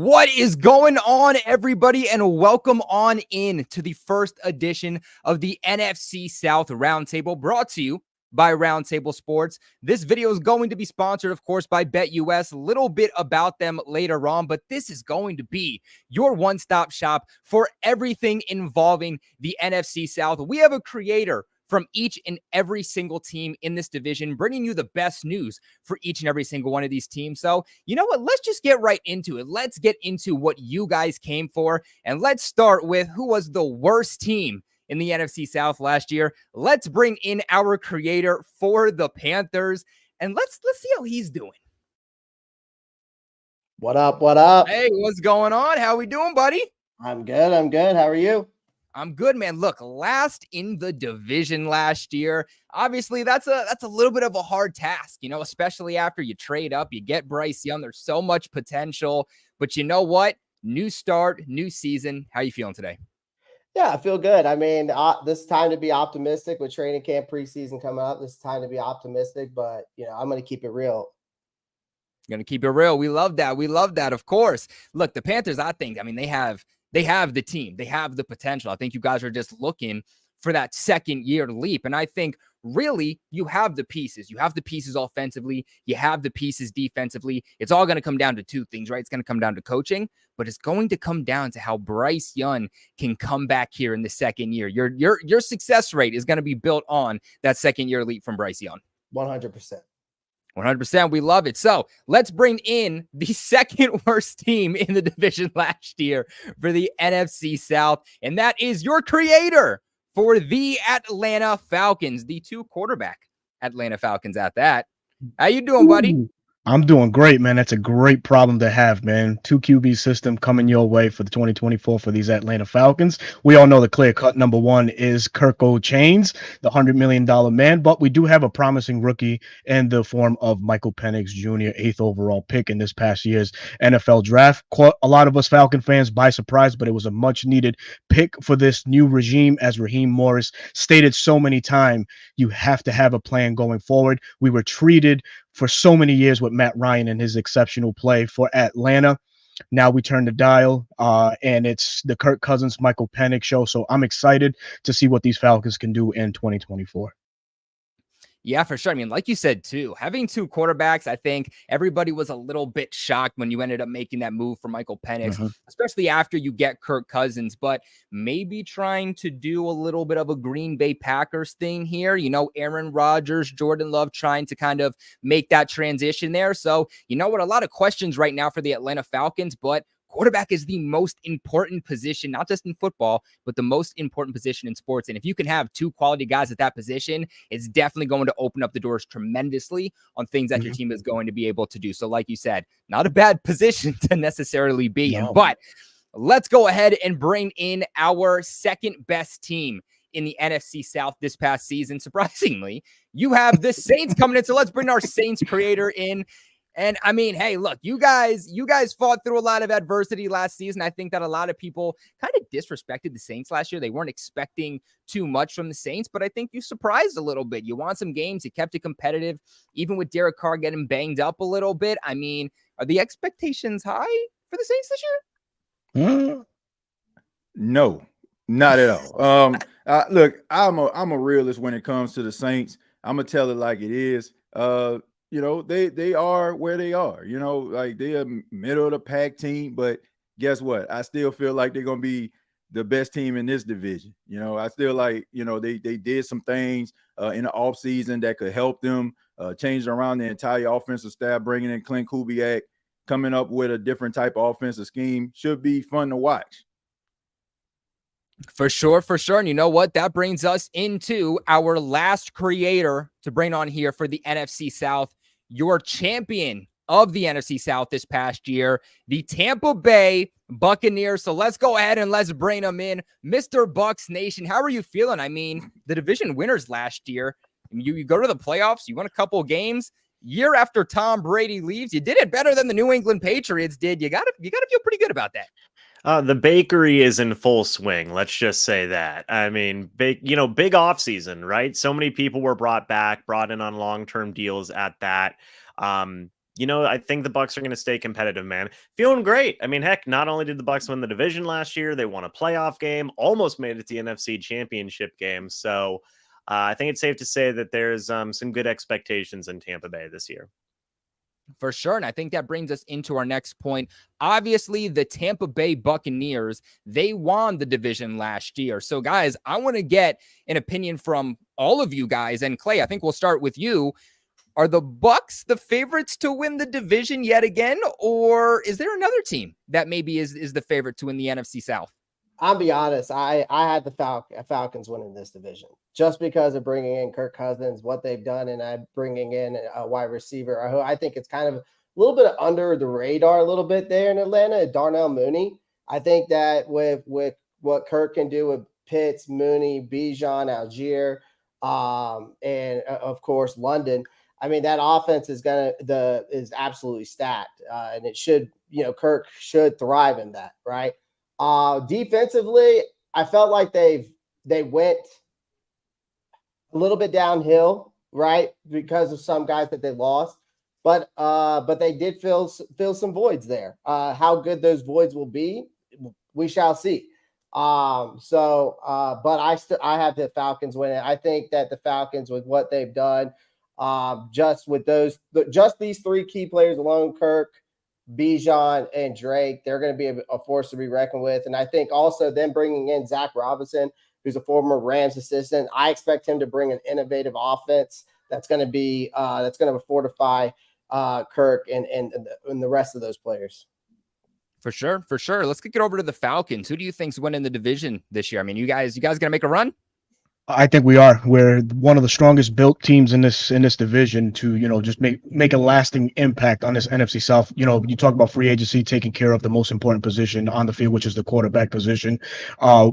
What is going on, everybody, and welcome on in to the first edition of the NFC South Roundtable, brought to you by Roundtable Sports. This video is going to be sponsored, of course, by BetUS. A little bit about them later on, but this is going to be your one-stop shop for everything involving the NFC South. We have a creator from each and every single team in this division, bringing you the best news for each and every single one of these teams. So, you know what? Let's just get right into it. Let's get into what you guys came for, and let's start with who was the worst team in the NFC South last year. Let's bring in our creator for the Panthers, and let's see how he's doing. What up? What up? Hey, what's going on? How we doing, buddy? I'm good. I'm good. How are you? I'm good, man. Look, last in the division last year. Obviously, that's a little bit of a hard task, you know, especially after you trade up, you get Bryce Young. There's so much potential, but you know what? New start, new season. How you feeling today? Yeah, I feel good. I mean, this is time to be optimistic with training camp preseason coming up. This is time to be optimistic, but you know, I'm going to keep it real. Going to keep it real. We love that. We love that. Of course. Look, the Panthers, I mean, they have the team. They have the potential. I think you guys are just looking for that second year leap. And I think really you have the pieces. You have the pieces offensively. You have the pieces defensively. It's all going to come down to two things, right? It's going to come down to coaching, but it's going to come down to how Bryce Young can come back here in the second year. Your success rate is going to be built on that second year leap from Bryce Young. 100%. 100%. We love it. So let's bring in the second worst team in the division last year for the NFC South. And that is your creator for the Atlanta Falcons, the two quarterback Atlanta Falcons at that. How you doing, buddy? I'm doing great, man. That's a great problem to have, man. 2 QB system coming your way for the 2024 for these Atlanta Falcons. We all know the clear-cut number one is Kirko Chains, the $100 million man, but we do have a promising rookie in the form of Michael Penix Jr., 8th overall pick in this past year's NFL draft. Caught a lot of us Falcon fans by surprise, but it was a much-needed pick for this new regime, as Raheem Morris stated so many times. You have to have a plan going forward. We were treated for so many years with Matt Ryan and his exceptional play for Atlanta. Now we turn the dial, and it's the Kirk Cousins, Michael Penix show. So I'm excited to see what these Falcons can do in 2024. Yeah, for sure. I mean, like you said, too, having two quarterbacks, I think everybody was a little bit shocked when you ended up making that move for Michael Penix, especially after you get Kirk Cousins, but maybe trying to do a little bit of a Green Bay Packers thing here. You know, Aaron Rodgers, Jordan Love trying to kind of make that transition there. So, you know what? A lot of questions right now for the Atlanta Falcons, but quarterback is the most important position, not just in football, but the most important position in sports. And if you can have two quality guys at that position, it's definitely going to open up the doors tremendously on things that your team is going to be able to do. So like you said, not a bad position to necessarily be in, but let's go ahead and bring in our second best team in the NFC South this past season. Surprisingly, you have the Saints coming in. So let's bring our Saints creator in. And I mean, hey, look, you guys fought through a lot of adversity last season. I think that a lot of people kind of disrespected the Saints last year. They weren't expecting too much from the Saints, but I think you surprised a little bit. You won some games. You kept it competitive, even with Derek Carr getting banged up a little bit. I mean, are the expectations high for the Saints this year? No, not at all. Look, I'm a realist when it comes to the Saints. I'm gonna tell it like it is. You know, they are where they are, you know, like they're a middle of the pack team, but guess what? I still feel like they're going to be the best team in this division. You know, I still like, you know, they did some things in the offseason that could help them change around the entire offensive staff, bringing in Clint Kubiak, coming up with a different type of offensive scheme. Should be fun to watch. For sure, for sure. And you know what? That brings us into our last creator to bring on here for the NFC South, your champion of the NFC South this past year, the Tampa Bay Buccaneers. So let's go ahead and let's bring them in. Mr. Bucs Nation, how are you feeling? I mean, the division winners last year, you go to the playoffs, you won a couple of games. Year after Tom Brady leaves, you did it better than the New England Patriots did. You gotta feel pretty good about that. The bakery is in full swing. Let's just say that. I mean, big offseason, right? So many people were brought in on long-term deals at that. I think the Bucs are going to stay competitive, man. Feeling great. I mean, heck, not only did the Bucs win the division last year, they won a playoff game, almost made it to the NFC Championship game. So I think it's safe to say that there's some good expectations in Tampa Bay this year. For sure. And I think that brings us into our next point. Obviously, the Tampa Bay Buccaneers, they won the division last year. So, guys, I want to get an opinion from all of you guys. And Clay, I think we'll start with you. Are the Bucs the favorites to win the division yet again? Or is there another team that maybe is the favorite to win the NFC South? I'll be honest. I had the Falcons winning this division just because of bringing in Kirk Cousins, what they've done, and bringing in a wide receiver. I think it's kind of a little bit under the radar a little bit there in Atlanta, Darnell Mooney. I think that with what Kirk can do with Pitts, Mooney, Bijan, Algier, and of course London. I mean, that offense is absolutely stacked, and it should, Kirk should thrive in that, right? Defensively, I felt like they went a little bit downhill, right? Because of some guys that they lost, but they did fill some voids there. How good those voids will be, we shall see. But I have the Falcons winning. I think that the Falcons, with what they've done, just these three key players alone, Kirk, Bijan, and Drake, they're going to be a force to be reckoned with. And I think also them bringing in Zach Robinson, who's a former Rams assistant, I expect him to bring an innovative offense that's going to fortify Kirk and the rest of those players. For sure. Let's kick it over to the Falcons. Who do you think's winning the division this year? I mean, you guys gonna make a run? I think we are. We're one of the strongest built teams in this division to, just make a lasting impact on this NFC South. You talk about free agency, taking care of the most important position on the field, which is the quarterback position.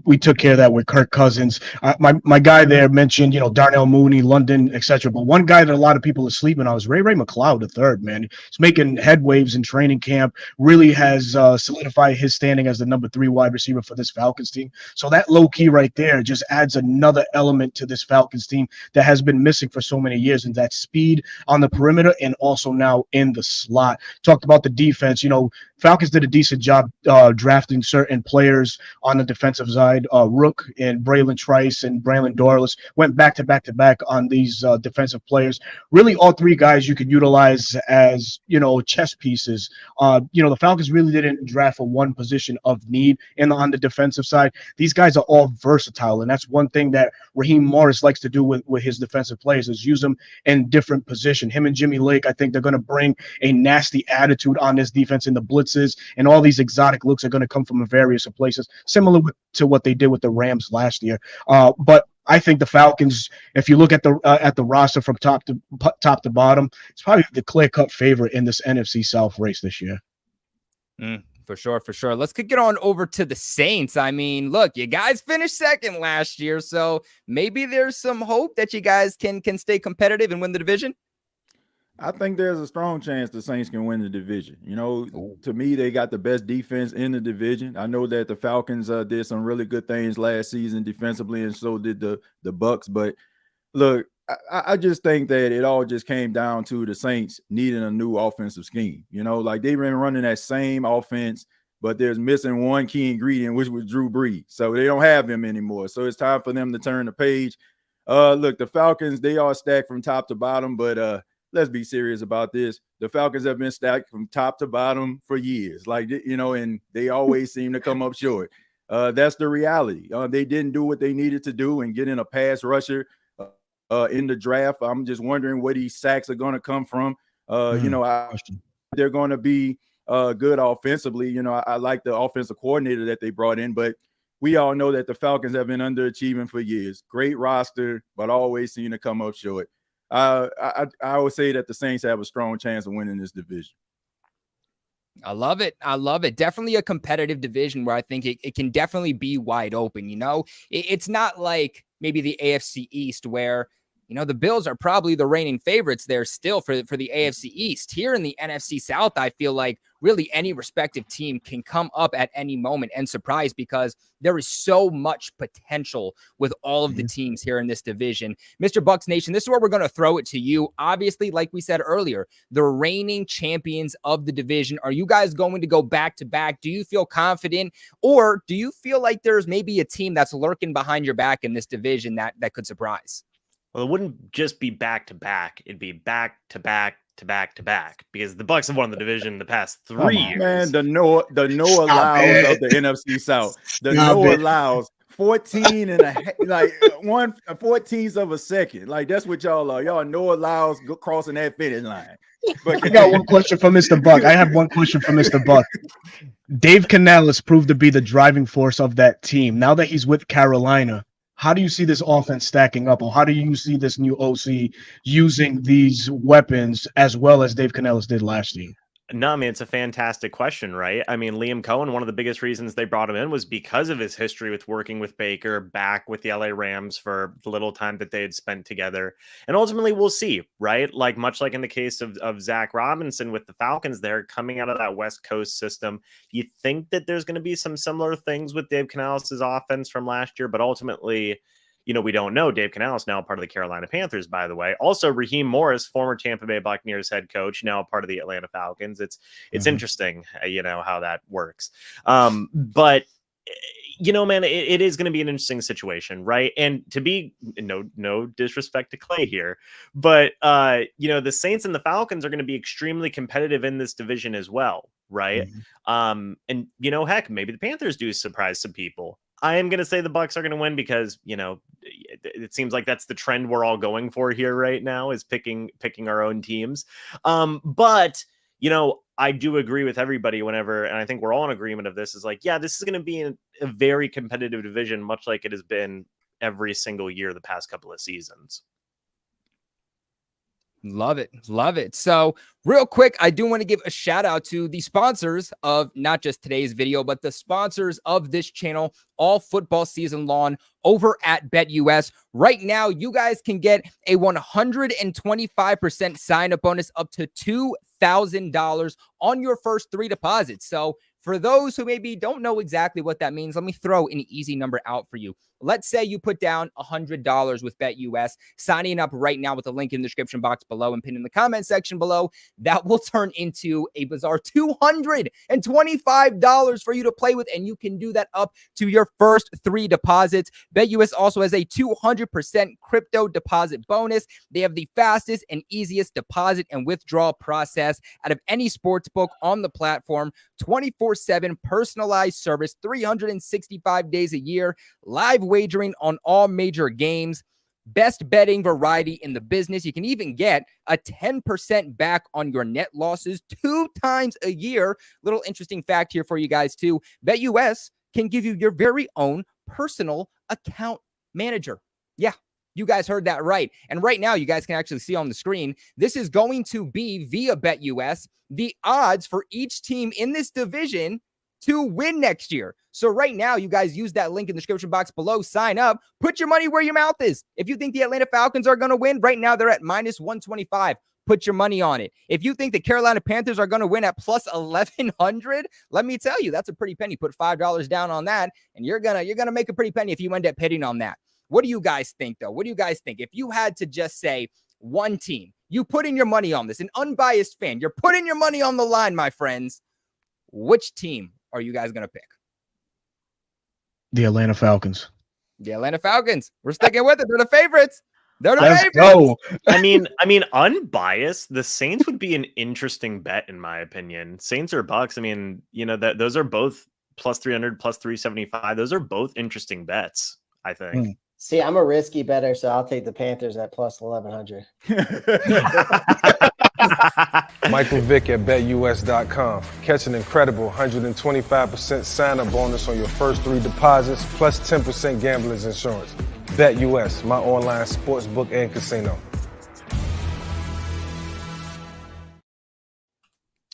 We took care of that with Kirk Cousins. My guy there mentioned, Darnell Mooney, London, etc. But one guy that a lot of people are sleeping on is Ray McLeod III, man. He's making head waves in training camp, really has solidified his standing as the number 3 wide receiver for this Falcons team. So that low key right there just adds another element to this Falcons team that has been missing for so many years, and that speed on the perimeter and also now in the slot. Talked about the defense. Falcons did a decent job drafting certain players on the defensive side. Rook and Braylon Trice and Braylon Dorless went back to back on these defensive players. Really, all three guys you could utilize as, chess pieces. The Falcons really didn't draft for one position of need on the defensive side. These guys are all versatile, and that's one thing that Raheem Morris likes to do with his defensive players, is use them in different positions. Him and Jimmy Lake, I think they're going to bring a nasty attitude on this defense in the blitzes, and all these exotic looks are going to come from various places, similar to what they did with the Rams last year. But I think the Falcons, if you look at the roster from top to bottom, it's probably the clear-cut favorite in this NFC South race this year. For sure. Let's kick it on over to the Saints. I mean, look, you guys finished second last year, so maybe there's some hope that you guys can stay competitive and win the division. I think there's a strong chance the Saints can win the division. To me, they got the best defense in the division. I know that the Falcons did some really good things last season defensively, and so did the Bucs. But look, I just think that it all just came down to the Saints needing a new offensive scheme. Like they've been running that same offense, but there's missing one key ingredient, which was Drew Brees. So they don't have him anymore. So it's time for them to turn the page. Look, the Falcons, they are stacked from top to bottom, but let's be serious about this. The Falcons have been stacked from top to bottom for years, and they always seem to come up short. That's the reality. They didn't do what they needed to do and get in a pass rusher in the draft. I'm just wondering where these sacks are going to come from. They're going to be good offensively. I like the offensive coordinator that they brought in, but we all know that the Falcons have been underachieving for years. Great roster, but always seem to come up short. I would say that the Saints have a strong chance of winning this division. I love it. Definitely a competitive division where I think it can definitely be wide open. It's not like maybe the AFC East where the Bills are probably the reigning favorites there still for the AFC East. Here in the NFC South, I feel like really any respective team can come up at any moment and surprise, because there is so much potential with all of the teams here in this division. Mr. Bucks Nation, this is where we're going to throw it to you. Obviously, like we said earlier, the reigning champions of the division. Are you guys going to go back to back? Do you feel confident, or do you feel like there's maybe a team that's lurking behind your back in this division that could surprise? Well, it wouldn't just be back to back. It'd be back to back to back to back, because the Bucks have won the division the past 3 years. Man, the Noah Lyles of the NFC South. The Noah Lyles, 14 and like 1/14 of a second. Like, that's what y'all are. Y'all Noah Lyles crossing that finish line. But I got one question for Mr. Buck. I have one question for Mr. Buck. Dave Canales proved to be the driving force of that team. Now that he's with Carolina, how do you see this offense stacking up, or how do you see this new OC using these weapons as well as Dave Canales did last year? No, I mean, it's a fantastic question, right? I mean, Liam Cohen, one of the biggest reasons they brought him in was because of his history with working with Baker back with the LA Rams for the little time that they had spent together. And ultimately, we'll see, right? Like, much like in the case of Zach Robinson with the Falcons, they're coming out of that West Coast system. You think that there's going to be some similar things with Dave Canales' offense from last year, but ultimately, we don't know. Dave Canales, now part of the Carolina Panthers, by the way. Also, Raheem Morris, former Tampa Bay Buccaneers head coach, now part of the Atlanta Falcons. It's interesting, how that works. But man, it is going to be an interesting situation, right? And to be no disrespect to Clay here, but the Saints and the Falcons are going to be extremely competitive in this division as well, right? And heck, maybe the Panthers do surprise some people. I am going to say the Bucks are going to win because, it seems like that's the trend we're all going for here right now, is picking our own teams. But I do agree with everybody and I think we're all in agreement of this, is like, yeah, this is going to be a very competitive division, much like it has been every single year the past couple of seasons. Love it. Love it. So real quick, I do want to give a shout out to the sponsors of not just today's video, but the sponsors of this channel all football season long over at BetUS. Right now, you guys can get a 125% sign-up bonus up to $2,000 on your first 3 deposits. So for those who maybe don't know exactly what that means, let me throw an easy number out for you. Let's say you put down $100 with BetUS, signing up right now with the link in the description box below and pinned in the comment section below. That will turn into a bizarre $225 for you to play with, and you can do that up to your first 3 deposits. BetUS also has a 200% crypto deposit bonus. They have the fastest and easiest deposit and withdrawal process out of any sports book on the platform. 24/7 personalized service, 365 days a year, live wagering on all major games, best betting variety in the business. You can even get a 10% back on your net losses 2 times a year. Little interesting fact here for you guys too. BetUS can give you your very own personal account manager. Yeah, you guys heard that right. And right now, you guys can actually see on the screen, this is going to be via BetUS, the odds for each team in this division to win next year. So right now, you guys use that link in the description box below, sign up, put your money where your mouth is. If you think the Atlanta Falcons are going to win, right now they're at -125. Put your money on it. If you think the Carolina Panthers are going to win at +1100, let me tell you, that's a pretty penny. Put $5 down on that, and you're gonna make a pretty penny if you end up hitting on that. What do you guys think, though? What do you guys think? If you had to just say one team, you put in your money on this, an unbiased fan, you're putting your money on the line, my friends, which team are you guys going to pick? The Atlanta Falcons. The Atlanta Falcons. We're sticking with it. They're the favorites. They're the Let's favorites. go. I mean, unbiased, the Saints would be an interesting bet, in my opinion. Saints or Bucks. I mean, those are both +300, +375. Those are both interesting bets, I think. See, I'm a risky bettor, so I'll take the Panthers at +1100. Michael Vick at BetUS.com. Catch an incredible 125% sign-up bonus on your first 3 deposits, plus 10% gambler's insurance. BetUS, my online sports book and casino.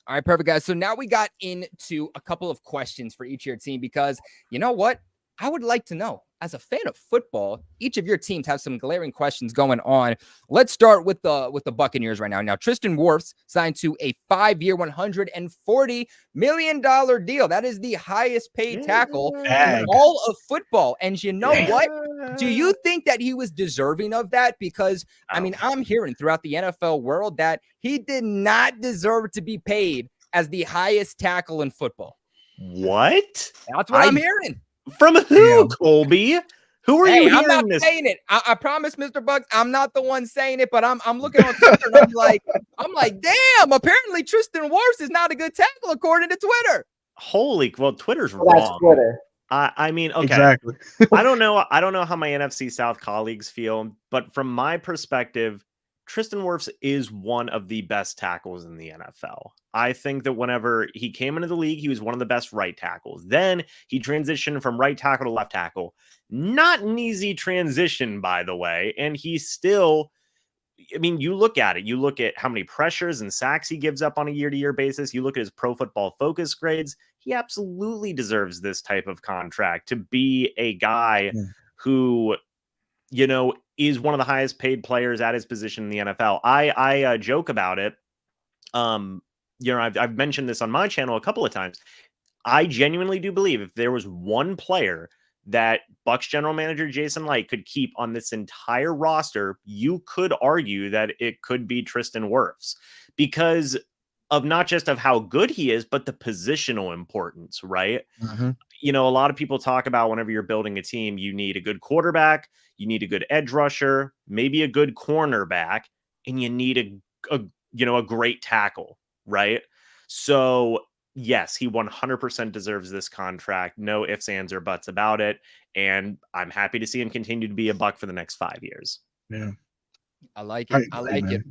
All right, perfect, guys. So now we got into a couple of questions for each of your team because you know what? I would like to know. as a fan of football, each of your teams have some glaring questions going on. Let's start with the Buccaneers right now. Now, Tristan Wirfs signed to a 5-year, $140 million deal. That is the highest paid tackle in all of football. And you know what? Do you think that he was deserving of that? Because, I mean, I'm hearing throughout the NFL world that he did not deserve to be paid as the highest tackle in football. What? That's what I'm hearing. From who, Colby? Who are you hearing I'm not this? saying it. I promise, Mr. Bucks, I'm not the one saying it, but I'm looking on Twitter and I'm like, damn, apparently Tristan Wirfs is not a good tackle according to Twitter. Well, Twitter's wrong. That's Twitter. I mean, okay. Exactly. I don't know how my NFC South colleagues feel, but from my perspective, Tristan Wirfs is one of the best tackles in the NFL. I think that whenever he came into the league, he was one of the best right tackles. Then he transitioned from right tackle to left tackle. Not an easy transition, by the way. And he still, I mean, you look at it. You look at how many pressures and sacks he gives up on a year-to-year basis. You look at his Pro Football Focus grades. He absolutely deserves this type of contract to be a guy who, you know, is one of the highest paid players at his position in the NFL. I joke about it. You know, I've mentioned this on my channel a couple of times. I genuinely do believe if there was one player that Bucs general manager Jason Licht could keep on this entire roster, you could argue that it could be Tristan Wirfs because of not just of how good he is, but the positional importance, right? You know, a lot of people talk about whenever you're building a team, you need a good quarterback, you need a good edge rusher, maybe a good cornerback, and you need a great tackle, right? So yes, he 100% deserves this contract. No ifs, ands, or buts about it. And I'm happy to see him continue to be a Buck for the next 5 years. Yeah. I like it. I like it.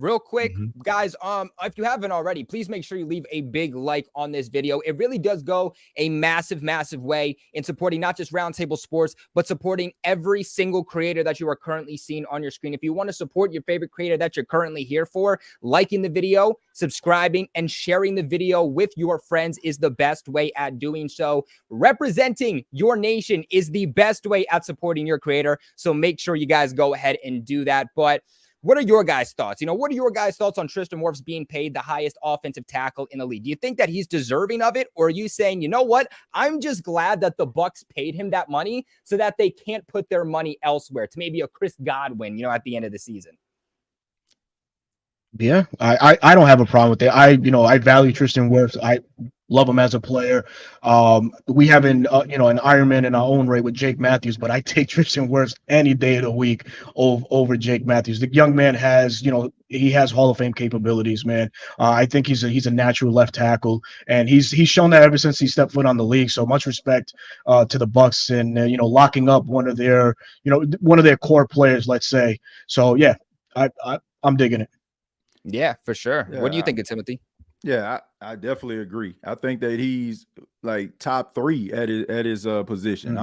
Real quick, guys, if you haven't already, please make sure you leave a big like on this video. It really does go a massive, massive way in supporting not just Roundtable Sports, but supporting every single creator that you are currently seeing on your screen. If you want to support your favorite creator that you're currently here for, liking the video, subscribing, and sharing the video with your friends is the best way at doing so. Representing your nation is the best way at supporting your creator. So make sure you guys go ahead and do that. But what are your guys' thoughts? You know, what are your guys' thoughts on Tristan Wirfs being paid the highest offensive tackle in the league? Do you think that he's deserving of it? Or are you saying, you know what? I'm just glad that the Bucs paid him that money so that they can't put their money elsewhere to maybe a Chris Godwin, you know, at the end of the season? Yeah, I don't have a problem with it. I value Tristan Wirfs. I love him as a player. We have an Ironman in our own right with Jake Matthews, but I take Tristan Wirfs any day of the week over Jake Matthews. The young man has, he has Hall of Fame capabilities, man. I think he's a natural left tackle, and he's shown that ever since he stepped foot on the league. So much respect to the Bucs and locking up one of their core players, let's say. So yeah, I'm digging it. Yeah, for sure. Yeah, what do you think of Timothy? Yeah, I definitely agree. I think that he's like top 3 at his position.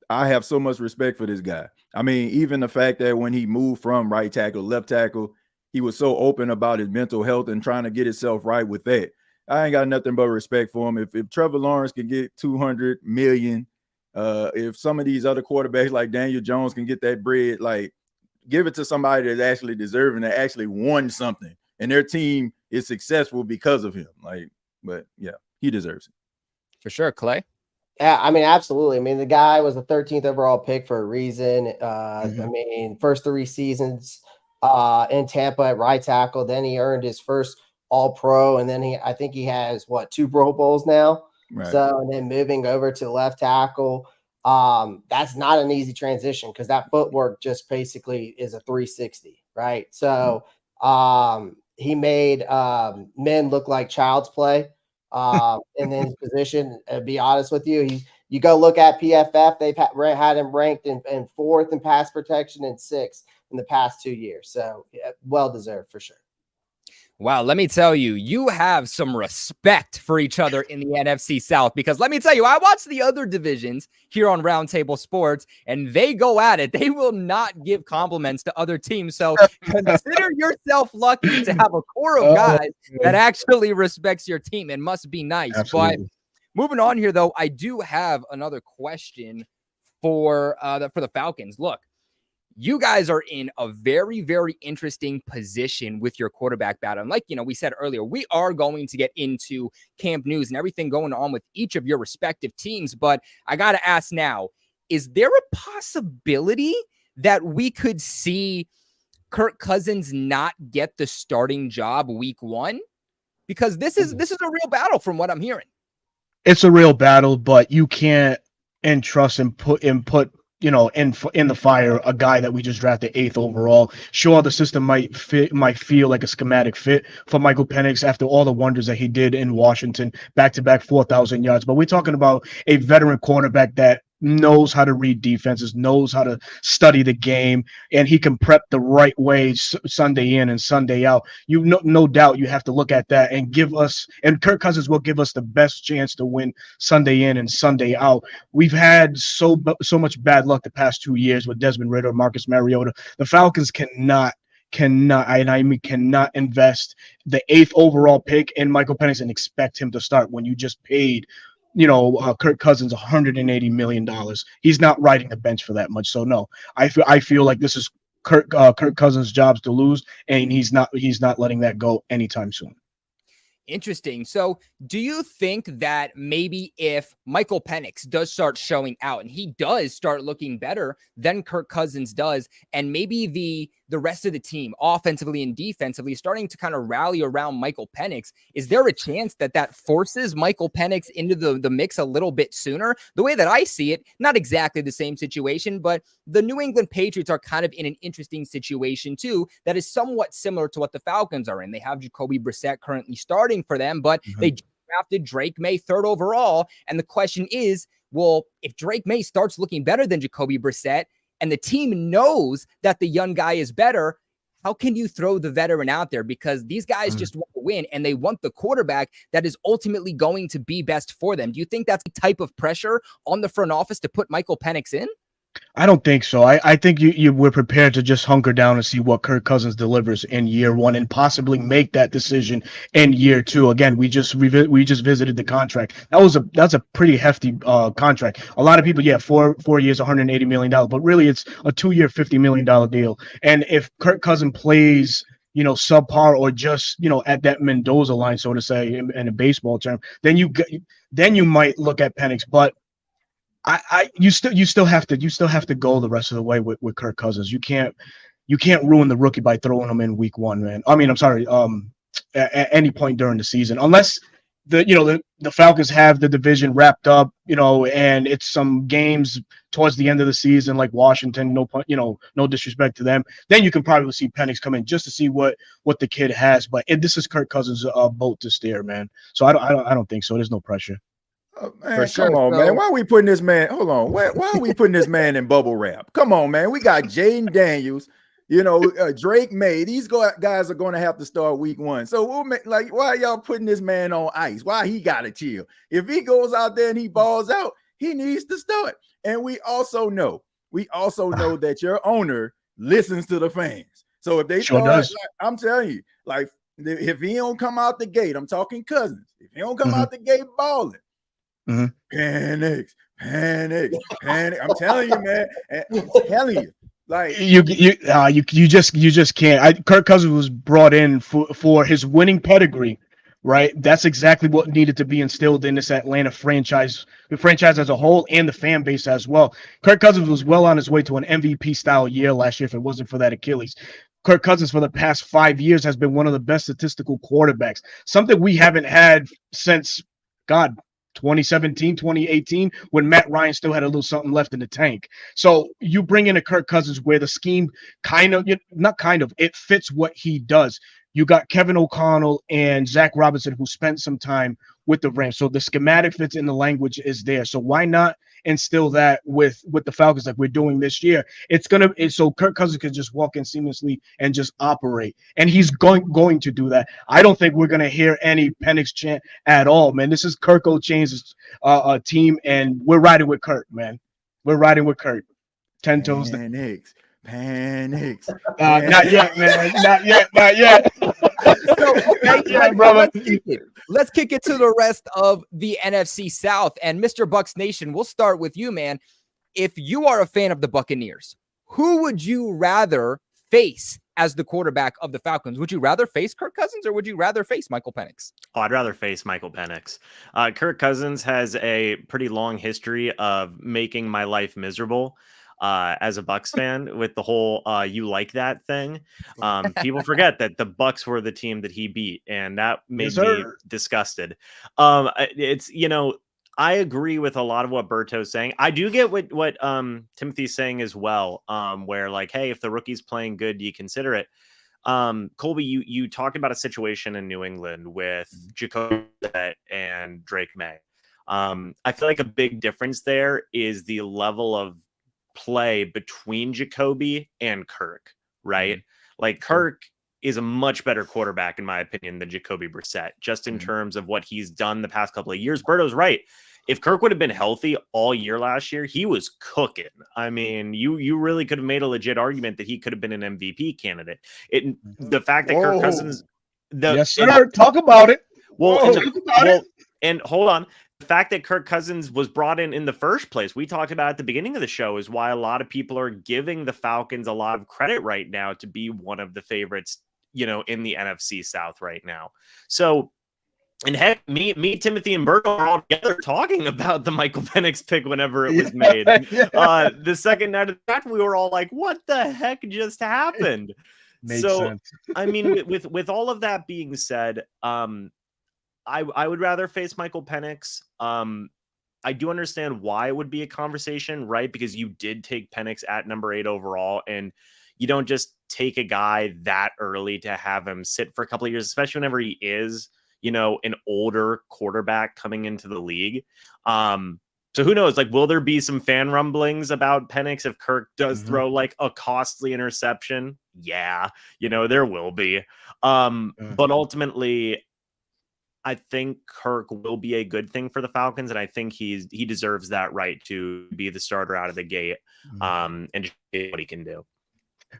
I have so much respect for this guy. I mean, even the fact that when he moved from right tackle, left tackle, he was so open about his mental health and trying to get himself right with that. I ain't got nothing but respect for him. If Trevor Lawrence can get $200 million, if some of these other quarterbacks like Daniel Jones can get that bread, like, give it to somebody that's actually deserving, that actually won something, and their team is successful because of him. But yeah, he deserves it. For sure. Clay? Yeah, I mean, absolutely. I mean, the guy was the 13th overall pick for a reason. I mean, first 3 seasons in Tampa at right tackle. Then he earned his first All-Pro, and then I think he has 2 Pro Bowls now. Right. So, and then moving over to left tackle. That's not an easy transition because that footwork just basically is a 360, right? So he made men look like child's play in his position. To be honest with you, you go look at PFF, they've had him ranked in 4th in pass protection and 6th in the past 2 years. So yeah, well deserved for sure. Wow, let me tell you, you have some respect for each other in the NFC South, because let me tell you, I watch the other divisions here on Roundtable Sports, and they go at it. They will not give compliments to other teams. So consider yourself lucky to have a core of guys that actually respects your team. It must be nice. Absolutely. But moving on here, though, I do have another question for the Falcons. Look, you guys are in a very, very interesting position with your quarterback battle. And like, we said earlier, we are going to get into camp news and everything going on with each of your respective teams. But I got to ask now, is there a possibility that we could see Kirk Cousins not get the starting job week 1? Because this is a real battle from what I'm hearing. It's a real battle, but you can't entrust and put in the fire a guy that we just drafted 8th overall. Sure, the system might feel like a schematic fit for Michael Penix after all the wonders that he did in Washington, back-to-back 4,000 yards. But we're talking about a veteran quarterback that knows how to read defenses, knows how to study the game, and he can prep the right way Sunday in and Sunday out. No doubt you have to look at that and Kirk Cousins will give us the best chance to win Sunday in and Sunday out. We've had so much bad luck the past 2 years with Desmond Ridder, Marcus Mariota. The Falcons cannot invest the 8th overall pick in Michael Penix and expect him to start when you just paid Kirk Cousins $180 million. He's not riding the bench for that much. So no, I feel like this is Kirk Cousins' jobs to lose, and he's not letting that go anytime soon. Interesting. So do you think that maybe if Michael Penix does start showing out and he does start looking better than Kirk Cousins does, and maybe the rest of the team offensively and defensively starting to kind of rally around Michael Penix, is there a chance that forces Michael Penix into the mix a little bit sooner? The way that I see it, not exactly the same situation, but the New England Patriots are kind of in an interesting situation too that is somewhat similar to what the Falcons are in. They have Jacoby Brissett currently starting for them, but they drafted Drake May 3rd overall. And the question is, well, if Drake May starts looking better than Jacoby Brissett and the team knows that the young guy is better, how can you throw the veteran out there? Because these guys just want to win and they want the quarterback that is ultimately going to be best for them. Do you think that's the type of pressure on the front office to put Michael Penix in? I don't think so. I think you were prepared to just hunker down and see what Kirk Cousins delivers in year 1 and possibly make that decision in year 2. Again, we just visited the contract. That's a pretty hefty contract. A lot of people, 4 years, $180 million, but really it's a 2-year, $50 million deal. And if Kirk Cousins plays, subpar or just, at that Mendoza line, so to say, in a baseball term, then you might look at Penix, but you still have to go the rest of the way with Kirk Cousins. You can't ruin the rookie by throwing him in week 1, man. I mean, I'm sorry, at any point during the season, unless the Falcons have the division wrapped up, and it's some games towards the end of the season, like Washington, no disrespect to them, then you can probably see Penix come in just to see what the kid has. But this is Kirk Cousins' boat to steer, man. So I don't think so. There's no pressure. Man, come on, man. Why are we putting this man? Hold on. Why are we putting this man in bubble wrap? Come on, man. We got Jaden Daniels, Drake May. These guys are going to have to start week 1. So why are y'all putting this man on ice? Why he got to chill? If he goes out there and he balls out, he needs to start. And we also know that your owner listens to the fans. So if they start, I'm telling you, like if he don't come out the gate, I'm talking Cousins. If he don't come out the gate balling. Panic. I'm telling you, man. I'm telling you, like you just can't. Kirk Cousins was brought in for his winning pedigree, right? That's exactly what needed to be instilled in this Atlanta franchise, the franchise as a whole, and the fan base as well. Kirk Cousins was well on his way to an MVP style year last year if it wasn't for that Achilles. Kirk Cousins for the past 5 years has been one of the best statistical quarterbacks, something we haven't had since 2017, 2018, when Matt Ryan still had a little something left in the tank. So you bring in a Kirk Cousins where the scheme it fits what he does. You got Kevin O'Connell and Zach Robinson who spent some time with the Rams. So the schematic fits in the language is there. So why not instill that with the Falcons like we're doing this year? So Kirk Cousins can just walk in seamlessly and just operate. And he's going to do that. I don't think we're going to hear any Penix chant at all, man. This is Kirk O'Chain's team, and we're riding with Kirk, man. We're riding with Kirk. 10 toes. Panics. Not yet, man. Not yet. So, brother. Let's kick it to the rest of the NFC South. And Mr. Bucks Nation, we'll start with you, man. if you are a fan of the Buccaneers, who would you rather face as the quarterback of the Falcons? Would you rather face Kirk Cousins or would you rather face Michael Penix? Oh, I'd rather face Michael Penix. Kirk Cousins has a pretty long history of making my life miserable as a Bucs fan with the whole "you like that" thing. People forget that the Bucs were the team that he beat, and that made me disgusted. It's, you know, I agree with a lot of what Berto's saying. I do get what Timothy's saying as well, where like, hey, if the rookie's playing good, do you consider it? Colby, you talked about a situation in New England with Jacoby and Drake May. I feel like a big difference there is the level of play between Jacoby and Kirk, right? Like Kirk is a much better quarterback, in my opinion, than Jacoby Brissett, just in terms of what he's done the past couple of years. Berto's right. If Kirk would have been healthy all year last year, he was cooking. I mean, you really could have made a legit argument that he could have been an MVP candidate. The fact that Kirk Cousins, yes, sir. Talk about it. And hold on. The fact that Kirk Cousins was brought in the first place, we talked about at the beginning of the show, is why a lot of people are giving the Falcons a lot of credit right now to be one of the favorites, you know, in the NFC South right now. So, and heck, me, Timothy, and Berto are all together talking about the Michael Penix pick whenever it was made. The second night of the draft, we were all like, "What the heck just happened?" Makes sense. I mean, with all of that being said, I would rather face Michael Penix. I do understand why it would be a conversation, right? Because you did take Penix at number 8 overall, and you don't just take a guy that early to have him sit for a couple of years, especially whenever he is, you know, an older quarterback coming into the league. So who knows? Like, will there be some fan rumblings about Penix if Kirk does throw like a costly interception? Yeah, you know, there will be. But ultimately, I think Kirk will be a good thing for the Falcons, and I think he deserves that right to be the starter out of the gate, and just what he can do.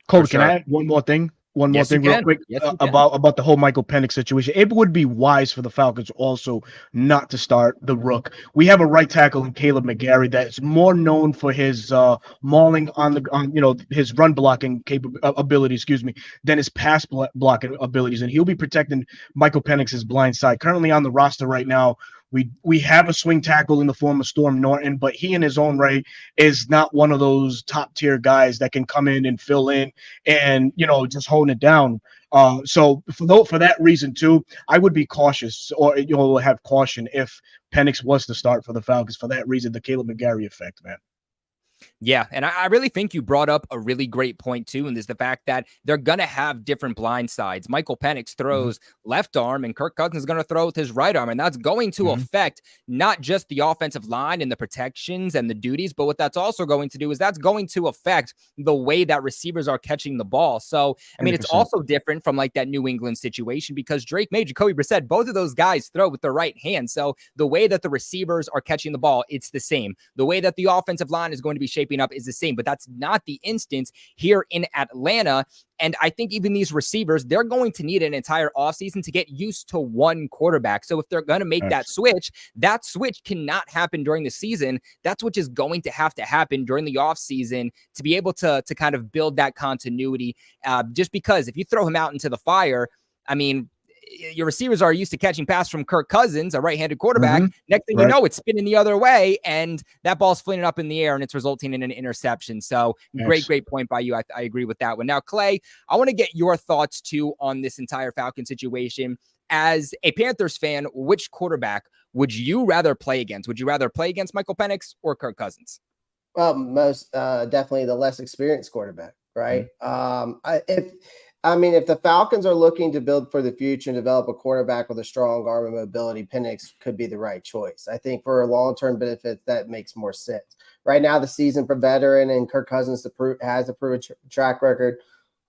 Cole, can I add one more thing? One more thing real quick about the whole Michael Penix situation. It would be wise for the Falcons also not to start the rook. We have a right tackle in Caleb McGarry that's more known for his mauling on his run blocking ability, than his pass blocking abilities, and he'll be protecting Michael Penix's blind side. Currently on the roster right now, we have a swing tackle in the form of Storm Norton, but he in his own right is not one of those top tier guys that can come in and fill in and, you know, just holding it down. So for that reason too, I would be cautious, or, you know, have caution if Penix was to start for the Falcons for that reason, the Caleb McGarry effect, man. Yeah, and I really think you brought up a really great point too, and is the fact that they're going to have different blind sides. Michael Penix throws left arm, and Kirk Cousins is going to throw with his right arm, and that's going to affect not just the offensive line and the protections and the duties, but what that's also going to do is that's going to affect the way that receivers are catching the ball. So, I mean, 100%. It's also different from like that New England situation because Drake May, Jacoby Brissett, both of those guys throw with their right hand. So the way that the receivers are catching the ball, it's the same. The way that the offensive line is going to be shaping up is the same, but that's not the instance here in Atlanta. And I think even these receivers, they're going to need an entire offseason to get used to one quarterback. So if they're going to make that switch cannot happen during the season. That switch is going to happen during the offseason to be able to kind of build that continuity. Just because if you throw him out into the fire, I mean, your receivers are used to catching pass from Kirk Cousins, a right-handed quarterback. Next thing you know, it's spinning the other way, and that ball's flinging up in the air, and it's resulting in an interception. So great point by you. I agree with that one. Now, Clay, I want to get your thoughts, too, on this entire Falcon situation. As a Panthers fan, which quarterback would you rather play against? Would you rather play against Michael Penix or Kirk Cousins? Well, most definitely the less experienced quarterback, right? If the Falcons are looking to build for the future and develop a quarterback with a strong arm and mobility, Penix could be the right choice. I think for long-term benefits, that makes more sense. Right now, the season for veteran and Kirk Cousins has a proven track record.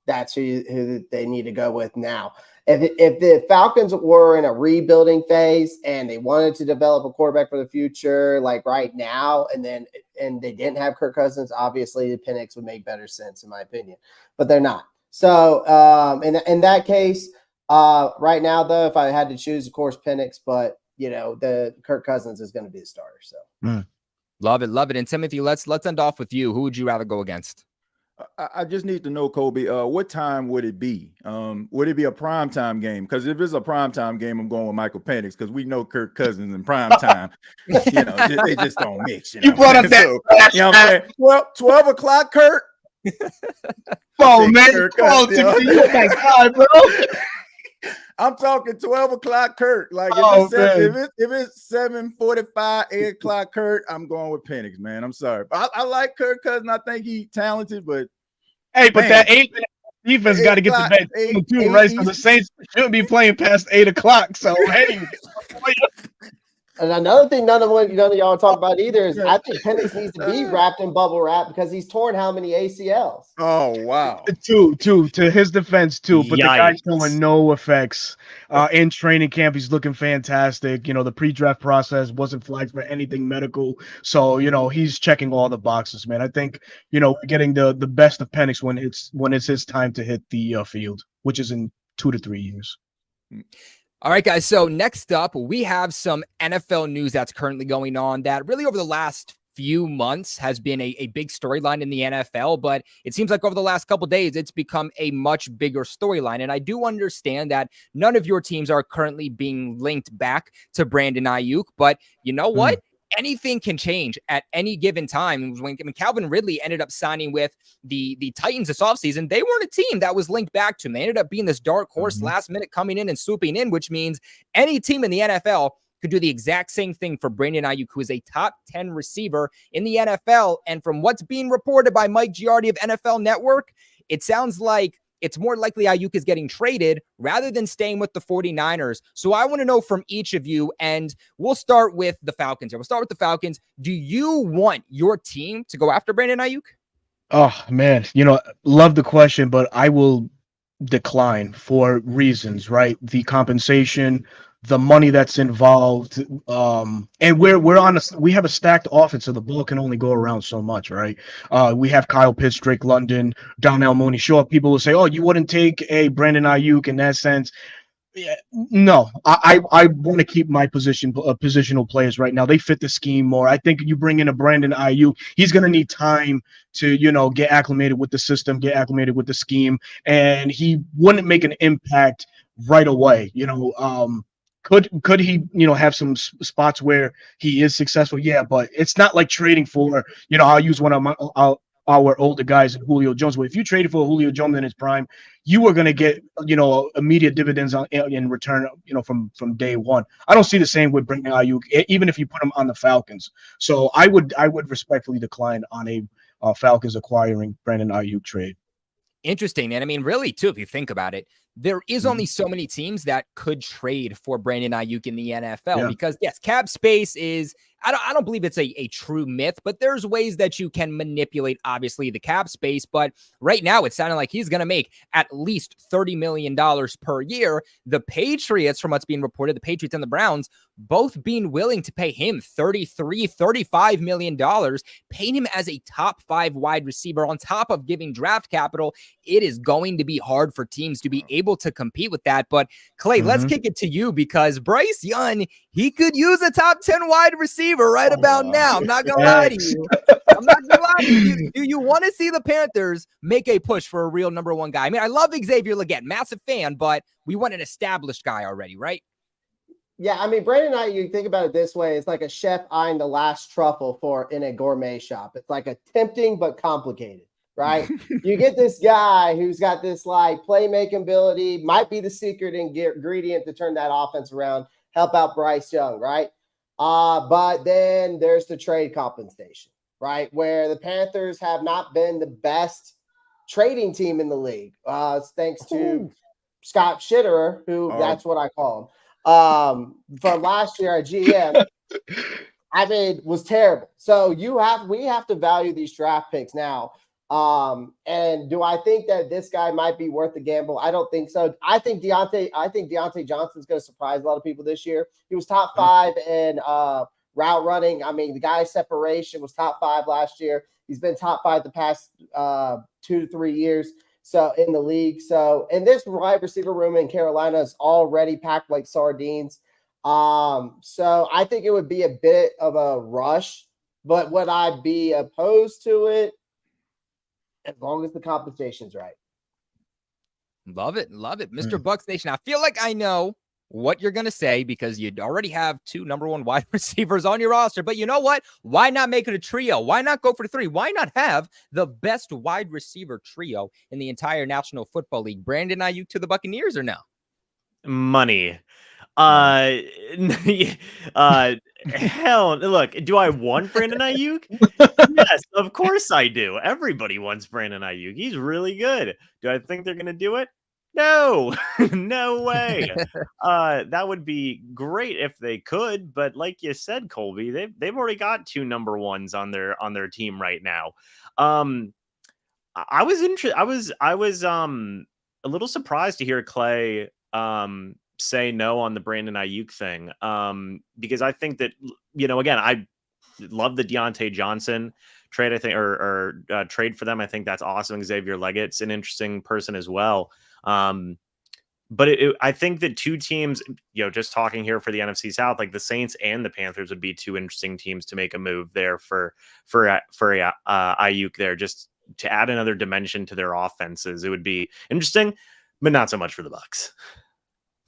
That's who they need to go with now. If the Falcons were in a rebuilding phase and they wanted to develop a quarterback for the future, like right now, and they didn't have Kirk Cousins, obviously Penix would make better sense in my opinion, but they're not. So in that case, right now though, if I had to choose, of course, Penix, but you know, the Kirk Cousins is going to be the starter. So Love it, love it. And Timothy, let's end off with you. Who would you rather go against? I just need to know, Kobe, what time would it be? Would it be a primetime game? Because if it's a primetime game, I'm going with Michael Penix because we know Kirk Cousins in primetime. They just don't mix. You brought up that. So, you know what I'm saying? Well, 12 o'clock, Kirk. Oh, man. Oh, my God, bro. I'm talking 12 o'clock Kurt. Like if it's 7:45, 8 o'clock Kurt, I'm going with Penix, man. I'm sorry. I like Kirk Cousins. I think he's talented, but that 8 defense got to get to bed too, right? So the Saints shouldn't be playing past 8 o'clock. So hey. And another thing none of y'all talk about either is I think Penix needs to be wrapped in bubble wrap because he's torn how many ACLs? Oh, wow. Two, to his defense, too. But the guy's showing no effects in training camp. He's looking fantastic. The pre-draft process wasn't flagged for anything medical. So, he's checking all the boxes, man. I think, getting the best of Penix when it's his time to hit the field, which is in 2 to 3 years. All right, guys. So next up, we have some NFL news that's currently going on that really over the last few months has been a big storyline in the NFL, but it seems like over the last couple of days, it's become a much bigger storyline. And I do understand that none of your teams are currently being linked back to Brandon Aiyuk, but you know what? Anything can change at any given time. When Calvin Ridley ended up signing with the Titans this offseason, they weren't a team that was linked back to him. They ended up being this dark horse last minute coming in and swooping in, which means any team in the NFL could do the exact same thing for Brandon Aiyuk, who is a top 10 receiver in the NFL. And from what's being reported by Mike Giardi of NFL Network, it sounds like it's more likely Aiyuk is getting traded rather than staying with the 49ers. So I want to know from each of you, and we'll start with the Falcons here. We'll start with the Falcons. Do you want your team to go after Brandon Aiyuk? Oh, man. Love the question, but I will decline for reasons, right? The compensation, the money that's involved, and we have a stacked offense, so the ball can only go around so much, right? We have Kyle Pitts, Drake London, Donnell Mooney. Sure, people will say, "Oh, you wouldn't take a Brandon Aiyuk in that sense." Yeah, no, I want to keep my positional players right now. They fit the scheme more. I think you bring in a Brandon Aiyuk, he's going to need time to, get acclimated with the system, get acclimated with the scheme, and he wouldn't make an impact right away. Could he, have some spots where he is successful? Yeah, but it's not like trading for, I'll use one of our older guys, Julio Jones. But if you traded for Julio Jones in his prime, you were going to get, immediate dividends in return, from day one. I don't see the same with Brandon Aiyuk, even if you put him on the Falcons. So I would respectfully decline on a Falcons acquiring Brandon Aiyuk trade. Interesting. And I mean, really, too, if you think about it, there is only so many teams that could trade for Brandon Aiyuk in the NFL because, yes, cap space is, I don't believe it's a true myth, but there's ways that you can manipulate, obviously, the cap space. But right now, it's sounding like he's going to make at least $30 million per year. The Patriots, from what's being reported, the Patriots and the Browns, both being willing to pay him $35 million, paying him as a top 5 wide receiver on top of giving draft capital. It is going to be hard for teams to be able to compete with that. But Clay, let's kick it to you because Bryce Young, he could use a top 10 wide receiver right about now. I'm not going to lie to you. I'm not going to lie to you. Do you want to see the Panthers make a push for a real number 1 guy? I mean, I love Xavier Legette, massive fan, but we want an established guy already, right? Yeah, I mean, Brandon Aiyuk, think about it this way. It's like a chef eyeing the last truffle in a gourmet shop. It's like a tempting but complicated, right? You get this guy who's got this like playmaking ability, might be the secret ingredient to turn that offense around, help out Bryce Young, right? But then there's the trade compensation, right? Where the Panthers have not been the best trading team in the league. Thanks to Scott Schitterer, who that's what I call him. From last year at GM, I mean, was terrible. So we have to value these draft picks now. And do I think that this guy might be worth the gamble? I don't think so. I think Deontay Johnson's going to surprise a lot of people this year. He was top 5 in route running. I mean, the guy's separation was top 5 last year. He's been top 5 the past 2 to 3 years. So in the league. So, and this wide receiver room in Carolina is already packed like sardines. So I think it would be a bit of a rush But would I be opposed to it as long as the compensation's right? Love it. Love it. Mr. Bucks Nation. I feel like I know what you're going to say because you already have 2 number 1 wide receivers on your roster. But you know what? Why not make it a trio? Why not go for 3? Why not have the best wide receiver trio in the entire National Football League? Brandon Aiyuk to the Buccaneers or no? Money. Hell, look, do I want Brandon Aiyuk? Yes, of course I do. Everybody wants Brandon Aiyuk. He's really good. Do I think they're going to do it? No, no way. That would be great if they could, but like you said, Colby, they've already got 2 number 1s on their team right now. I was interested. I was a little surprised to hear Clay say no on the Brandon Aiyuk thing. Because I think that, again, I love the Deontay Johnson trade, I think, or trade for them. I think that's awesome. Xavier Leggett's an interesting person as well. But I think that 2 teams, just talking here for the NFC South, like the Saints and the Panthers would be 2 interesting teams to make a move there for Aiyuk there, just to add another dimension to their offenses. It would be interesting, but not so much for the Bucs.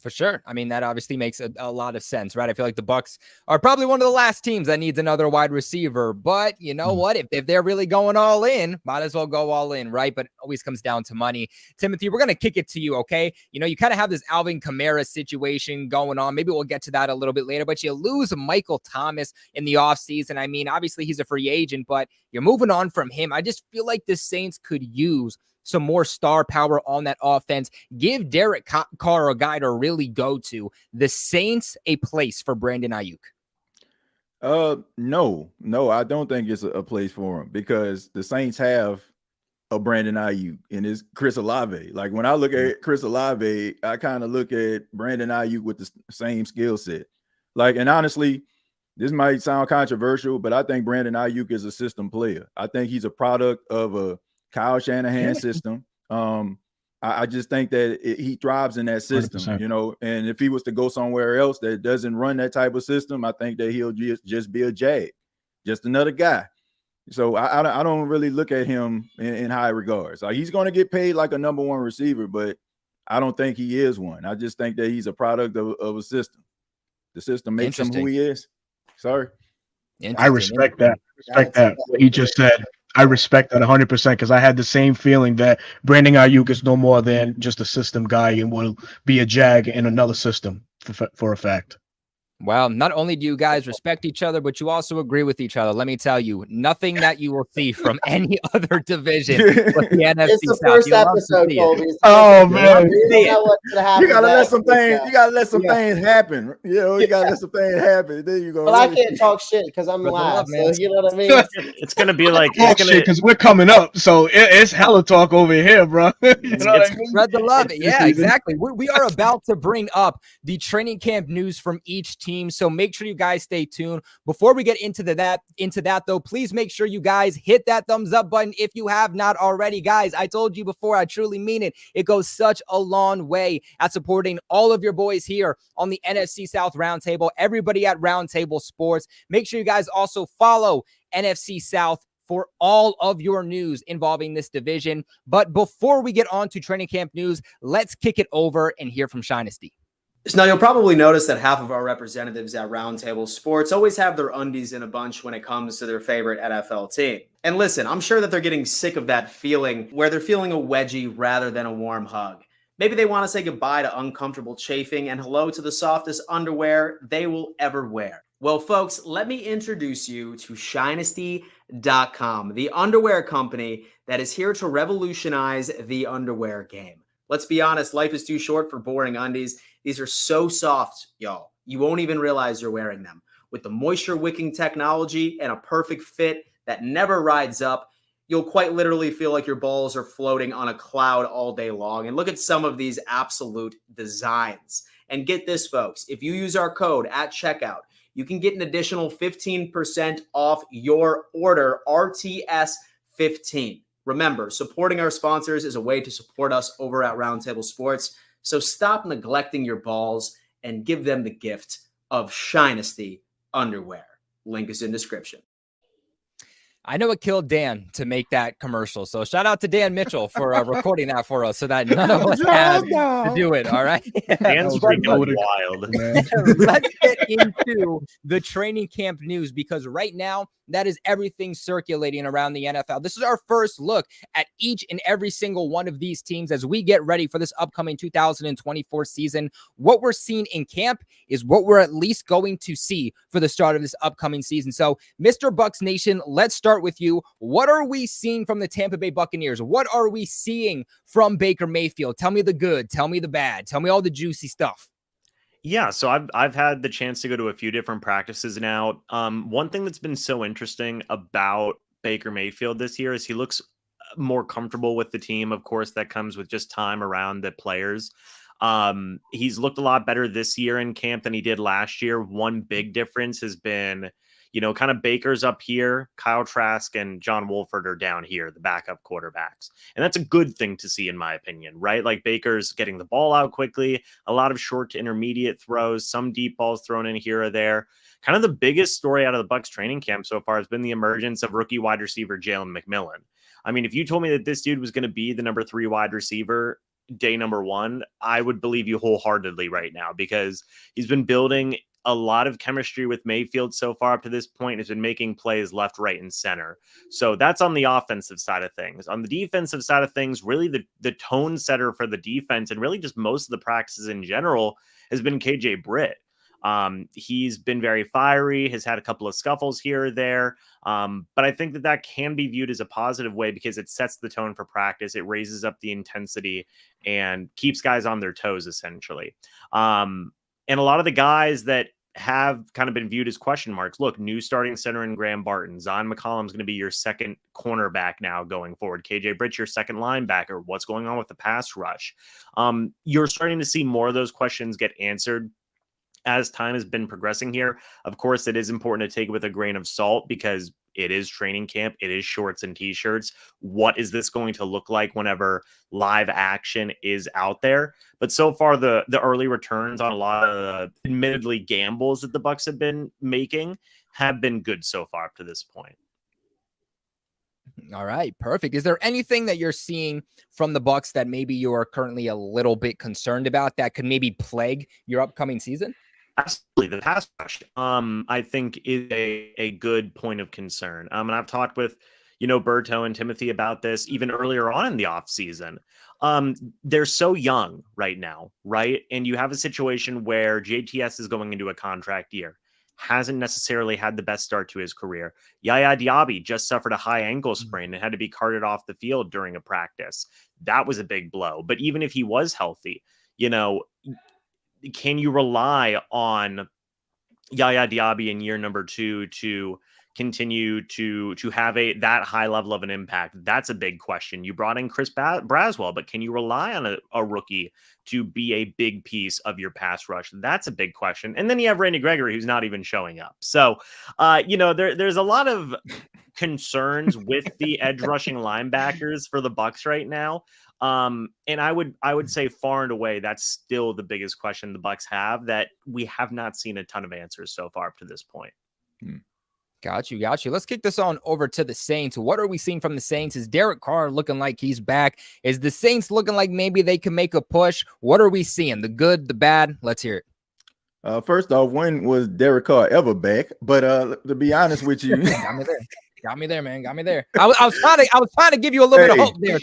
For sure. I mean, that obviously makes a lot of sense, right? I feel like the Bucs are probably one of the last teams that needs another wide receiver. But you know what? If they're really going all in, might as well go all in, right? But it always comes down to money. Timothy, we're going to kick it to you, okay? You kind of have this Alvin Kamara situation going on. Maybe we'll get to that a little bit later. But you lose Michael Thomas in the offseason. I mean, obviously he's a free agent, but you're moving on from him. I just feel like the Saints could use some more star power on that offense. Give Derek Carr a guy to really go to. The Saints a place for Brandon Aiyuk? No, I don't think it's a place for him because the Saints have a Brandon Aiyuk and it's Chris Olave. Like when I look at Chris Olave, I kind of look at Brandon Aiyuk with the same skill set. Like, and honestly, this might sound controversial, but I think Brandon Aiyuk is a system player. I think he's a product of a Kyle Shanahan system. I just think that he thrives in that system, 100%. And if he was to go somewhere else that doesn't run that type of system, I think that he'll just be a jag, just another guy. So I don't really look at him in high regards. Like he's going to get paid like a number 1 receiver, but I don't think he is one. I just think that he's a product of a system. The system makes him who he is. Sorry. I respect that. What he just said. I respect that 100% because I had the same feeling that Brandon Aiyuk is no more than just a system guy and will be a jag in another system for a fact. Well, not only do you guys respect each other, but you also agree with each other. Let me tell you, nothing that you will see from any other division with the NFC it's the South. First episode, Colby. Oh man, you gotta let some things. You gotta let some things happen. You gotta let some things happen. There you go. But I can't talk shit because I'm last. So you know what I mean? It's gonna be like because we're coming up, so it's hella talk over here, bro. Spread the love. Yeah, exactly. We are about to bring up the training camp news from each team. So make sure you guys stay tuned. Before we get into that though, please make sure you guys hit that thumbs up button if you have not already. Guys, I told you before, I truly mean it. It goes such a long way at supporting all of your boys here on the NFC South Roundtable, everybody at Roundtable Sports. Make sure you guys also follow NFC South for all of your news involving this division. But before we get on to training camp news, let's kick it over and hear from Shinesty. So now you'll probably notice that half of our representatives at Roundtable Sports always have their undies in a bunch when it comes to their favorite NFL team. And listen, I'm sure that they're getting sick of that feeling where they're feeling a wedgie rather than a warm hug. Maybe they want to say goodbye to uncomfortable chafing and hello to the softest underwear they will ever wear. Well, folks, let me introduce you to Shinesty.com, the underwear company that is here to revolutionize the underwear game. Let's be honest, life is too short for boring undies. These are so soft, y'all. You won't even realize you're wearing them. With the moisture-wicking technology and a perfect fit that never rides up, you'll quite literally feel like your balls are floating on a cloud all day long. And look at some of these absolute designs. And get this, folks. If you use our code at checkout, you can get an additional 15% off your order, RTS15. Remember, supporting our sponsors is a way to support us over at Roundtable Sports. So stop neglecting your balls and give them the gift of Shinesty underwear. Link is in description. I know it killed Dan to make that commercial. So shout out to Dan Mitchell for recording that for us so that none of us had to do it. All right. Dan's But freaking look, wild. man. Let's get into the training camp news, because right now that is everything circulating around the NFL. This is our first look at each and every single one of these teams as we get ready for this upcoming 2024 season. What we're seeing in camp is what we're at least going to see for the start of this upcoming season. So, Mr. Bucs Nation, let's start with you. What are we seeing from the Tampa Bay Buccaneers? What are we seeing from Baker Mayfield? Tell me the good, tell me the bad, tell me all the juicy stuff. Yeah, so I've had the chance to go to a few different practices now. One thing that's been so interesting about Baker Mayfield this year is he looks more comfortable with the team. Of course, that comes with just time around the players. He's looked a lot better this year in camp than he did last year. One big difference has been, kind of Baker's up here, Kyle Trask and John Wolford are down here, the backup quarterbacks. And that's a good thing to see, in my opinion, right? Like Baker's getting the ball out quickly, a lot of short to intermediate throws, some deep balls thrown in here or there. Kind of the biggest story out of the Bucs training camp so far has been the emergence of rookie wide receiver Jalen McMillan. I mean, if you told me that this dude was going to be the number 3 wide receiver day number 1, I would believe you wholeheartedly right now, because he's been building a lot of chemistry with Mayfield so far up to this point. Has been making plays left, right, and center. So that's on the offensive side of things. On the defensive side of things, really the tone setter for the defense and really just most of the practices in general has been KJ Britt. He's been very fiery, has had a couple of scuffles here or there. But I think that can be viewed as a positive way because it sets the tone for practice. It raises up the intensity and keeps guys on their toes, essentially. And a lot of the guys that have kind of been viewed as question marks. Look, new starting center in Graham Barton. Zon McCollum's going to be your second cornerback now going forward. KJ Britt, your second linebacker. What's going on with the pass rush? You're starting to see more of those questions get answered as time has been progressing here. Of course, it is important to take it with a grain of salt because it is training camp. It is shorts and t-shirts. What is this going to look like whenever live action is out there? But so far, the early returns on a lot of the admittedly gambles that the Bucs have been making have been good so far up to this point. All right, perfect. Is there anything that you're seeing from the Bucs that maybe you are currently a little bit concerned about that could maybe plague your upcoming season? Absolutely. The pass rush, I think, is a good point of concern. And I've talked with, Berto and Timothy about this even earlier on in the offseason. They're so young right now, right? And you have a situation where JTS is going into a contract year, hasn't necessarily had the best start to his career. Yaya Diaby just suffered a high ankle sprain and had to be carted off the field during a practice. That was a big blow. But even if he was healthy, can you rely on Yaya Diaby in year number 2 to continue to have that high level of an impact? That's a big question. You brought in Chris Braswell, but can you rely on a rookie to be a big piece of your pass rush? That's a big question. And then you have Randy Gregory, who's not even showing up. So, there's a lot of concerns with the edge rushing linebackers for the Bucs right now. And I would say far and away, that's still the biggest question the Bucs have that we have not seen a ton of answers so far up to this point. Got you. Let's kick this on over to the Saints. What are we seeing from the Saints? Is Derek Carr looking like he's back? Is the Saints looking like maybe they can make a push? What are we seeing? The good, the bad? Let's hear it. First off, when was Derek Carr ever back? But to be honest with you, Got me there, man. Got me there. I was trying to give you a little bit of hope there.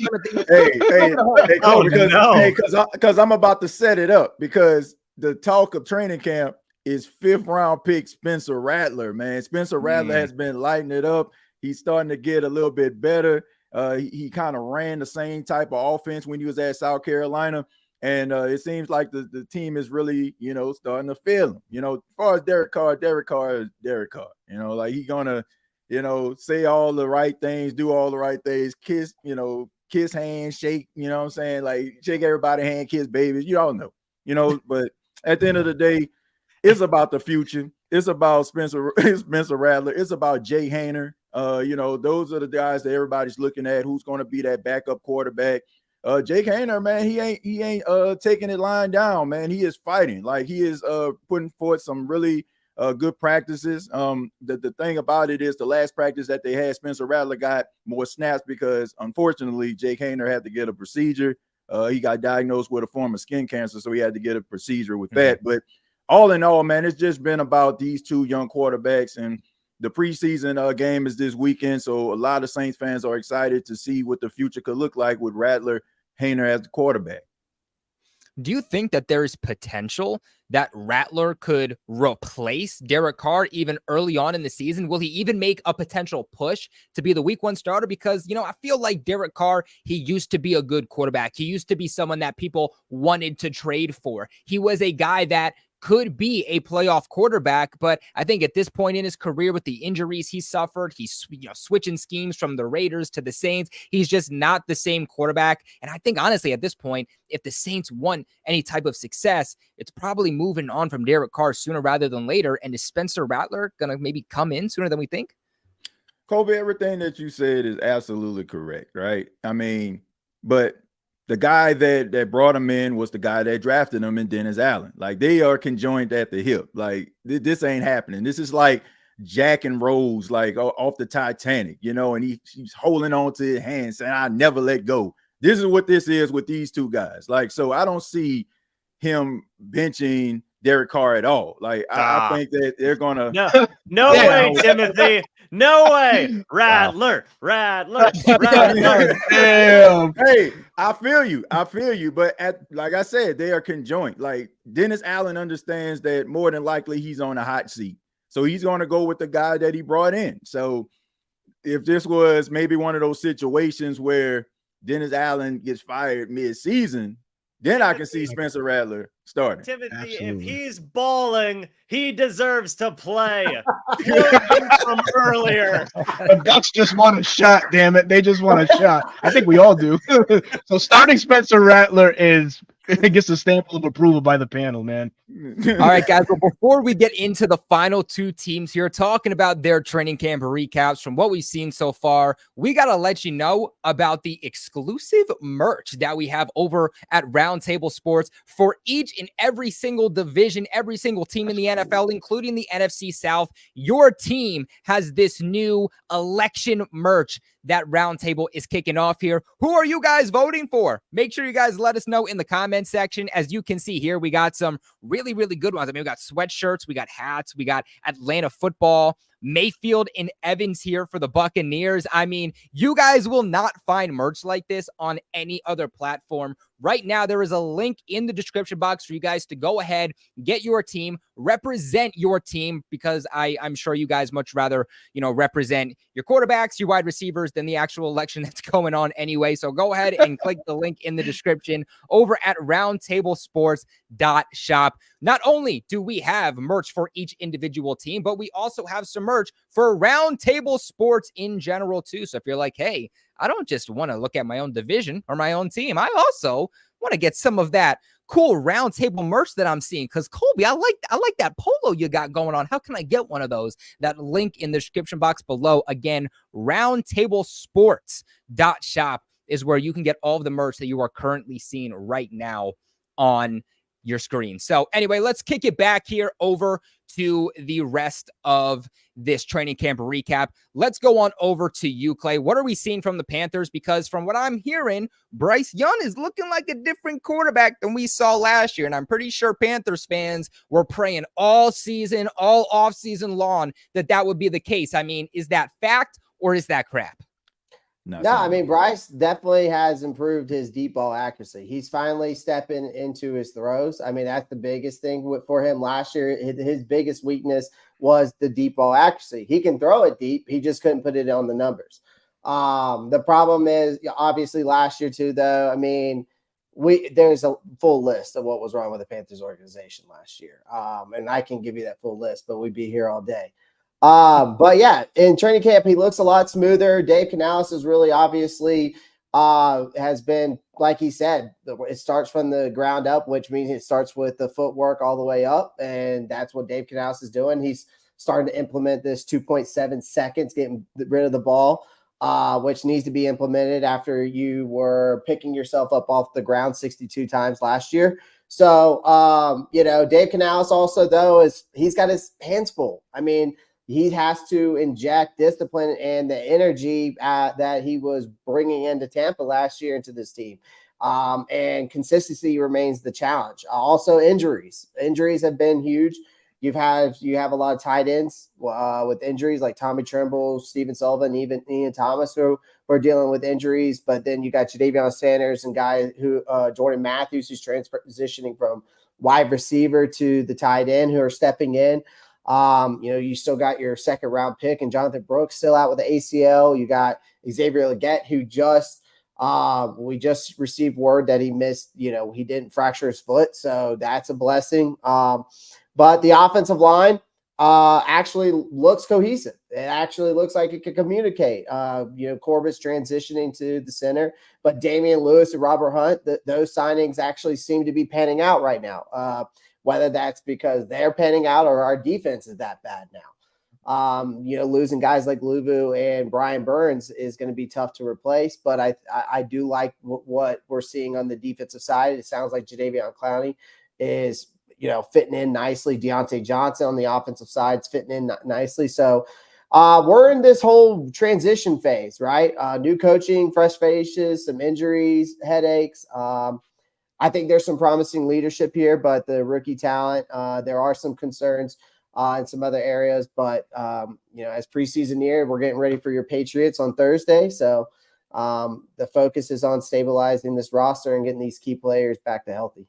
Because I'm about to set it up because the talk of training camp is 5th round pick Spencer Rattler, man. Spencer Rattler has been lighting it up. He's starting to get a little bit better. He kind of ran the same type of offense when he was at South Carolina. And it seems like the team is really, starting to feel him. As far as Derek Carr is Derek Carr. Like he's going to, say all the right things, do all the right things, kiss hands, shake, what I'm saying? Like shake everybody's hand, kiss babies. You all know, but at the end of the day, it's about the future. It's about Spencer Rattler. It's about Jay Haener. Those are the guys that everybody's looking at. Who's going to be that backup quarterback? Jake Haener, man, he ain't taking it lying down, man. He is fighting. Like he is putting forth some really good practices. The thing about it is the last practice that they had, Spencer Rattler got more snaps because, unfortunately, Jake Haener had to get a procedure. He got diagnosed with a form of skin cancer, so he had to get a procedure with that. But all in all, man, it's just been about these two young quarterbacks, and the preseason game is this weekend, so a lot of Saints fans are excited to see what the future could look like with Rattler, Haener as the quarterback. Do you think that there is potential that Rattler could replace Derek Carr even early on in the season? Will he even make a potential push to be the week 1 starter? Because, I feel like Derek Carr, he used to be a good quarterback. He used to be someone that people wanted to trade for. He was a guy that could be a playoff quarterback, but I think at this point in his career with the injuries he suffered, he's switching schemes from the Raiders to the Saints. He's just not the same quarterback. And I think honestly at this point, if the Saints want any type of success, it's probably moving on from Derek Carr sooner rather than later. And is Spencer Rattler going to maybe come in sooner than we think? Kobe, everything that you said is absolutely correct, right? I mean, but the guy that brought him in was the guy that drafted him in Dennis Allen. Like, they are conjoined at the hip. Like, this ain't happening. This is like Jack and Rose, like off the Titanic, and he's holding on to his hand saying, "I never let go." This is what this is with these two guys. Like, so I don't see him benching Derek Carr at all. Like, I think that they're gonna no way, Timothy. No way. Rattler. Damn. Hey, I feel you. But like I said, they are conjoined. Like, Dennis Allen understands that more than likely he's on a hot seat. So he's going to go with the guy that he brought in. So if this was maybe one of those situations where Dennis Allen gets fired mid-season, then I can see Spencer Rattler starting. Timothy, Absolutely. if he's balling, he deserves to play. From earlier. The Bucks just want a shot, damn it. They just want a shot. I think we all do. So starting Spencer Rattler gets a stamp of approval by the panel, man. All right, guys. Well, before we get into the final 2 teams here, talking about their training camp recaps from what we've seen so far, we got to let you know about the exclusive merch that we have over at Roundtable Sports for each and every single division, every single team in the NFL, including the NFC South. Your team has this new election merch that Roundtable is kicking off here. Who are you guys voting for? Make sure you guys let us know in the comment section. As you can see here, we got some really, really good ones. I mean, we got sweatshirts, we got hats, we got Atlanta football, Mayfield and Evans here for the Buccaneers. I mean, you guys will not find merch like this on any other platform. Right now, there is a link in the description box for you guys to go ahead, get your team, represent your team, because I'm sure you guys much rather, represent your quarterbacks, your wide receivers than the actual election that's going on anyway. So go ahead and click the link in the description over at roundtablesports.shop. Not only do we have merch for each individual team, but we also have some merch for Roundtable Sports in general too. So if you're like, hey, I don't just want to look at my own division or my own team, I also want to get some of that cool Roundtable merch that I'm seeing. Because Colby, I like that polo you got going on. How can I get one of those? That link in the description box below. Again, roundtablesports.shop is where you can get all of the merch that you are currently seeing right now on your screen. So anyway, let's kick it back here over to the rest of this training camp recap. Let's go on over to you, Clay. What are we seeing from the Panthers? Because from what I'm hearing, Bryce Young is looking like a different quarterback than we saw last year. And I'm pretty sure Panthers fans were praying all season, all offseason long that would be the case. I mean, is that fact or is that crap? No, I mean, Bryce definitely has improved his deep ball accuracy. He's finally stepping into his throws. I mean, that's the biggest thing for him last year. His biggest weakness was the deep ball accuracy. He can throw it deep. He just couldn't put it on the numbers. The problem is, obviously, last year too, though, I mean, there's a full list of what was wrong with the Panthers organization last year. And I can give you that full list, but we'd be here all day. But yeah, in training camp, he looks a lot smoother. Dave Canales is really obviously has been, like he said, it starts from the ground up, which means it starts with the footwork all the way up. And that's what Dave Canales is doing. He's starting to implement this 2.7 seconds, getting rid of the ball. which needs to be implemented after you were picking yourself up off the ground 62 times last year. So, Dave Canales also, though, he's got his hands full. I mean, he has to inject discipline and the energy that he was bringing into Tampa last year into this team. And consistency remains the challenge. Also, injuries. Injuries have been huge. You have a lot of tight ends with injuries like Tommy Trimble, Stephen Sullivan, even Ian Thomas, who are dealing with injuries. But then you got Jadavion Sanders and guys who Jordan Matthews, who's transitioning from wide receiver to the tight end, who are stepping in. You still got your second round pick and Jonathan Brooks still out with the ACL. You got Xavier Legette, who we just received word that he missed, he didn't fracture his foot. So that's a blessing. But the offensive line actually looks cohesive. It actually looks like it can communicate. Corbett's transitioning to the center, but Damian Lewis and Robert Hunt, those signings actually seem to be panning out right now. Whether that's because they're panning out or our defense is that bad now. Losing guys like Luvu and Brian Burns is going to be tough to replace, but I do like what we're seeing on the defensive side. It sounds like Jadeveon Clowney is fitting in nicely. Deontay Johnson on the offensive side is fitting in nicely. So we're in this whole transition phase, right? New coaching, fresh faces, some injuries, headaches. I think there's some promising leadership here, but the rookie talent, there are some concerns in some other areas. But, as preseason near, we're getting ready for your Patriots on Thursday. So the focus is on stabilizing this roster and getting these key players back to healthy.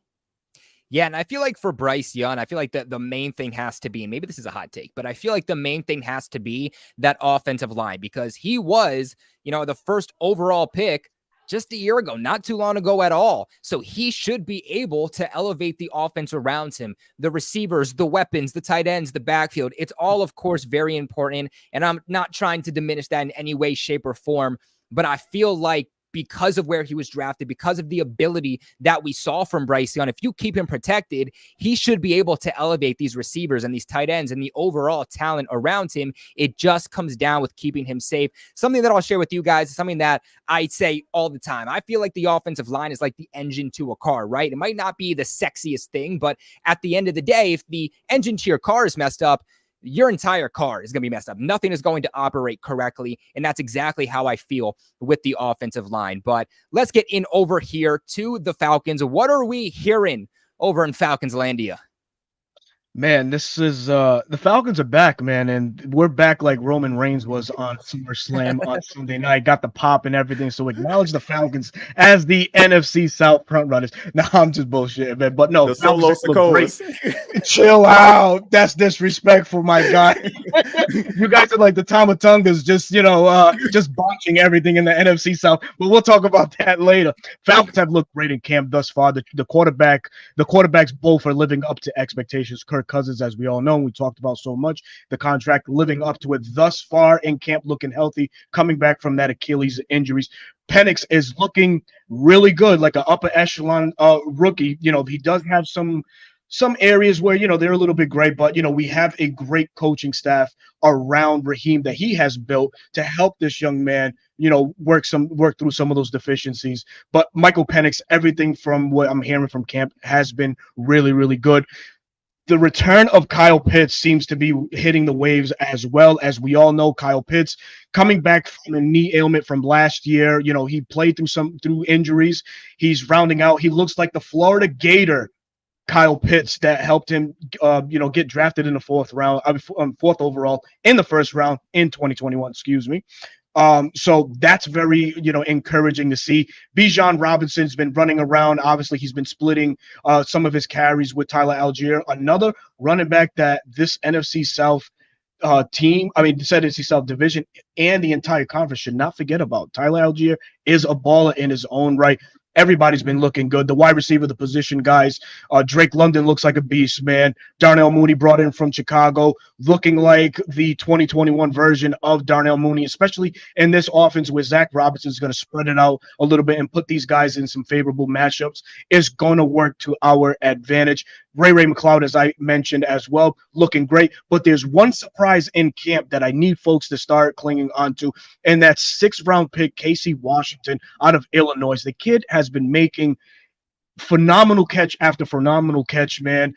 Yeah, and I feel like for Bryce Young, I feel like the main thing has to be, and maybe this is a hot take, but I feel like the main thing has to be that offensive line, because he was, the first overall pick just a year ago, not too long ago at all. So he should be able to elevate the offense around him, the receivers, the weapons, the tight ends, the backfield. It's all, of course, very important. And I'm not trying to diminish that in any way, shape, or form, but I feel like because of where he was drafted, because of the ability that we saw from Bryce Young, if you keep him protected, he should be able to elevate these receivers and these tight ends and the overall talent around him. It just comes down with keeping him safe. Something that I'll share with you guys is something that I say all the time. I feel like the offensive line is like the engine to a car, right? It might not be the sexiest thing, but at the end of the day, if the engine to your car is messed up, your entire car is going to be messed up. Nothing is going to operate correctly. And that's exactly how I feel with the offensive line. But let's get in over here to the Falcons. What are we hearing over in Falcons Landia? Man, this is the Falcons are back, man, and we're back like Roman Reigns was on SummerSlam on Sunday night. Got the pop and everything. So acknowledge the Falcons as the NFC South front runners. No, I'm just bullshit, man. But no, the solo great. Chill out. That's disrespectful, my guy. You guys are like the Tomatungas, just botching everything in the NFC South. But we'll talk about that later. Falcons have looked great in camp thus far. The quarterbacks both are living up to expectations. Kirk Cousins, as we all know, we talked about so much, the contract living up to it thus far in camp, looking healthy, coming back from that Achilles injuries. Penix is looking really good, like an upper echelon rookie. He does have some areas where, they're a little bit gray, but, we have a great coaching staff around Raheem that he has built to help this young man, work through some of those deficiencies. But Michael Penix, everything from what I'm hearing from camp has been really, really good. The return of Kyle Pitts seems to be hitting the waves as well. As we all know, Kyle Pitts coming back from a knee ailment from last year. He played through injuries. He's rounding out. He looks like the Florida Gator Kyle Pitts that helped him, get drafted in the fourth overall in the first round in 2021. Excuse me. So that's very, encouraging to see. Bijan Robinson's been running around. Obviously, he's been splitting some of his carries with Tyler Algier, another running back that this NFC South NFC South division and the entire conference should not forget about. Tyler Algier is a baller in his own right. everybody's been looking good. The wide receiver, the position guys, Drake London looks like a beast, man. Darnell Mooney brought in from Chicago, looking like the 2021 version of Darnell Mooney, especially in this offense where Zach Robinson is going to spread it out a little bit and put these guys in some favorable matchups, is going to work to our advantage. Ray McLeod, as I mentioned as well, looking great. But there's one surprise in camp that I need folks to start clinging onto, and that's 6th-round pick Casey Washington out of Illinois. The kid has been making phenomenal catch after phenomenal catch, man.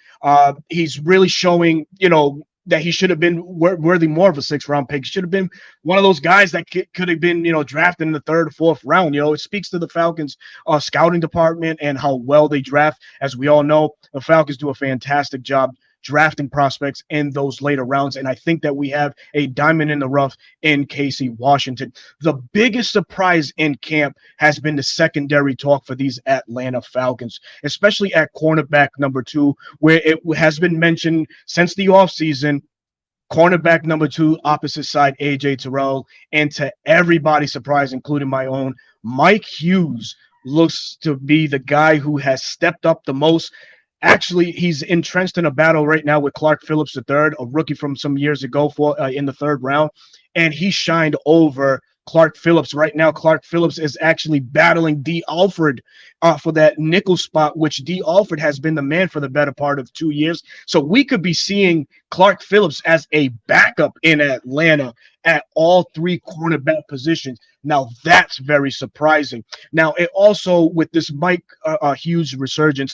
He's really showing, that he should have been worthy more of a 6th-round pick. He should have been one of those guys that could have been, drafted in the 3rd or 4th round. It speaks to the Falcons' scouting department and how well they draft. As we all know, the Falcons do a fantastic job drafting prospects in those later rounds, and I think that we have a diamond in the rough in Casey Washington. The biggest surprise in camp has been the secondary talk for these Atlanta Falcons, especially at cornerback number 2, where it has been mentioned since the offseason. Cornerback number 2, opposite side, A.J. Terrell, and to everybody's surprise, including my own, Mike Hughes looks to be the guy who has stepped up the most. Actually, he's entrenched in a battle right now with Clark Phillips III, a rookie from some years ago in the 3rd round, and he shined over Clark Phillips. Right now, Clark Phillips is actually battling D. Alford for that nickel spot, which D. Alford has been the man for the better part of 2 years. So we could be seeing Clark Phillips as a backup in Atlanta at all 3 cornerback positions. Now, that's very surprising. Now, it also, with this Mike Hughes resurgence,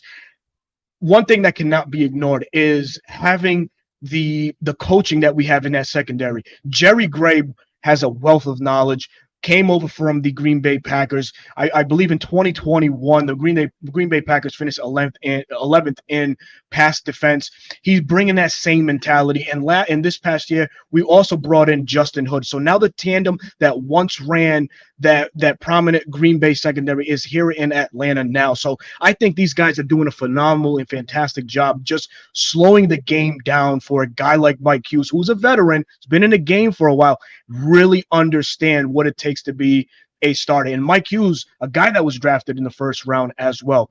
one thing that cannot be ignored is having the coaching that we have in that secondary. Jerry Gray has a wealth of knowledge, came over from the Green Bay Packers. I believe in 2021, the Green Bay Packers finished 11th in pass defense. He's bringing that same mentality. And this past year, we also brought in Justin Hood. So now the tandem that once ran that prominent Green Bay secondary is here in Atlanta now. So I think these guys are doing a phenomenal and fantastic job just slowing the game down for a guy like Mike Hughes, who's a veteran, has been in the game for a while, really understand what it takes to be a starter. And Mike Hughes, a guy that was drafted in the 1st round as well.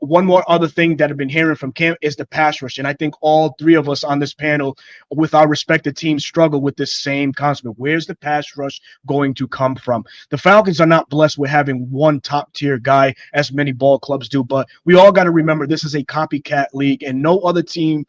One more other thing that I've been hearing from camp is the pass rush. And I think all 3 of us on this panel with our respective teams struggle with this same concept. Where's the pass rush going to come from? The Falcons are not blessed with having one top-tier guy as many ball clubs do, but we all got to remember this is a copycat league, and no other team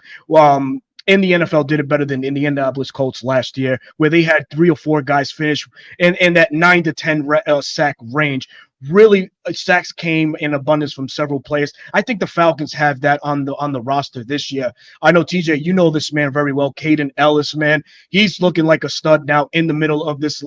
in the NFL did it better than Indianapolis Colts last year, where they had 3 or 4 guys finish in that 9 to 10 sack range. Really, sacks came in abundance from several players. I think the Falcons have that on the roster this year. I know, TJ, you know this man very well. Caden Ellis, man. He's looking like a stud now in the middle of this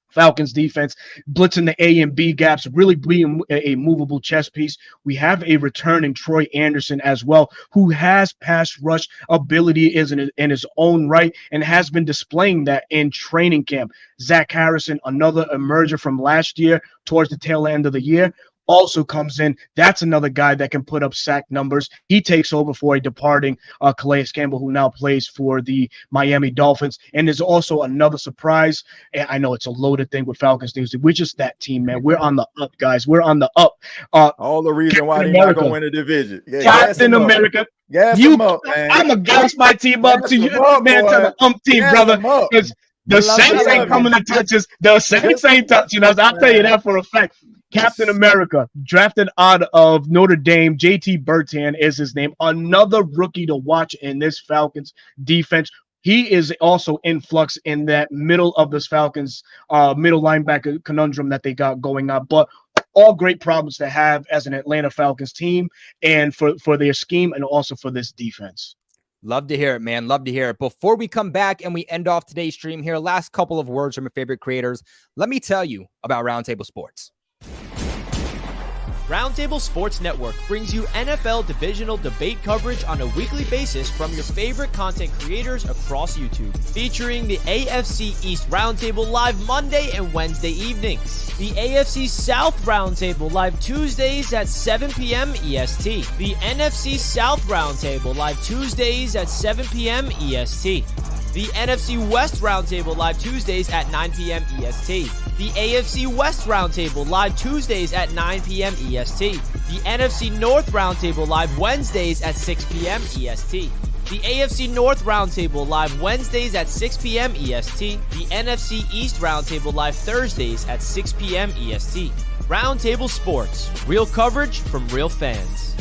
Falcons defense, blitzing the A and B gaps, really being a movable chess piece. We have a returning Troy Anderson as well, who has pass rush ability in his own right and has been displaying that in training camp. Zach Harrison, another emerger from last year towards the tail end of the year, also comes in. That's another guy that can put up sack numbers. He takes over for a departing Calais Campbell, who now plays for the Miami Dolphins. And there's also another surprise. And I know it's a loaded thing with Falcons news. We're just that team, man. We're on the up, guys. We're on the up. All the reason why they're not going to win the division. Yeah, Captain America. I'm going to gas my team up to you, man, to the team, brother. Because the Saints ain't coming to touch us. The Saints ain't touching us. I'll tell you that for a fact. Captain America, drafted out of Notre Dame, JT Bertan is his name. Another rookie to watch in this Falcons defense. He is also in flux in that middle of this Falcons middle linebacker conundrum that they got going on. But all great problems to have as an Atlanta Falcons team and for their scheme and also for this defense. Love to hear it, man. Love to hear it. Before we come back and we end off today's stream here, last couple of words from your favorite creators. Let me tell you about Roundtable Sports. Roundtable Sports Network brings you NFL divisional debate coverage on a weekly basis from your favorite content creators across YouTube, featuring the AFC East Roundtable live Monday and Wednesday evenings, the AFC South Roundtable live Tuesdays at 7 p.m. EST, the NFC South Roundtable live Tuesdays at 7 p.m. EST, The NFC West Roundtable live Tuesdays at 9 p.m. EST. The AFC West Roundtable live Tuesdays at 9 p.m. EST. The NFC North Roundtable live Wednesdays at 6 p.m. EST. The AFC North Roundtable live Wednesdays at 6 p.m. EST. The NFC East Roundtable live Thursdays at 6 p.m. EST. Roundtable Sports. Real coverage from real fans.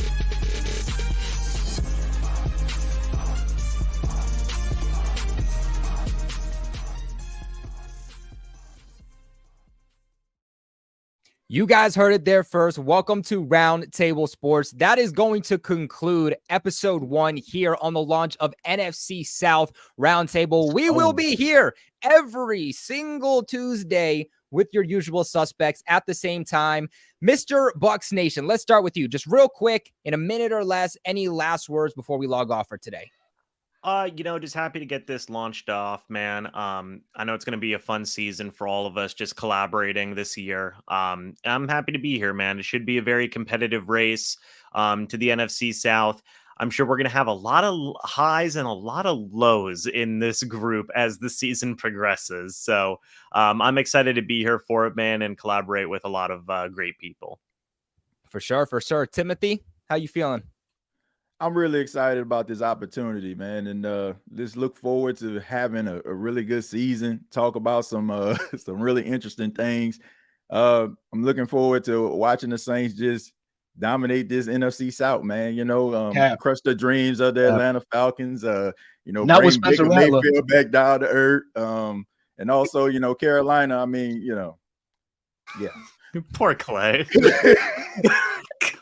You guys heard it there first. Welcome to Roundtable Sports. That is going to conclude episode 1 here on the launch of NFC South Roundtable. We will be here every single Tuesday with your usual suspects at the same time. Mr. Bucks Nation, let's start with you. Just real quick, in a minute or less, any last words before we log off for today? Just happy to get this launched off, man. I know it's going to be a fun season for all of us just collaborating this year. I'm happy to be here, man. It should be a very competitive race to the NFC South. I'm sure we're going to have a lot of highs and a lot of lows in this group as the season progresses. So I'm excited to be here for it, man, and collaborate with a lot of great people. For sure, for sure. Timothy, how you feeling? I'm really excited about this opportunity, man, and just look forward to having a really good season. Talk about some really interesting things. I'm looking forward to watching the Saints just dominate this NFC South, man. Crush the dreams of the Atlanta Falcons. Not bring with Spencer Baker Rattler. Mayfield back down to earth. And also, Carolina. I mean, yeah. Poor Clay.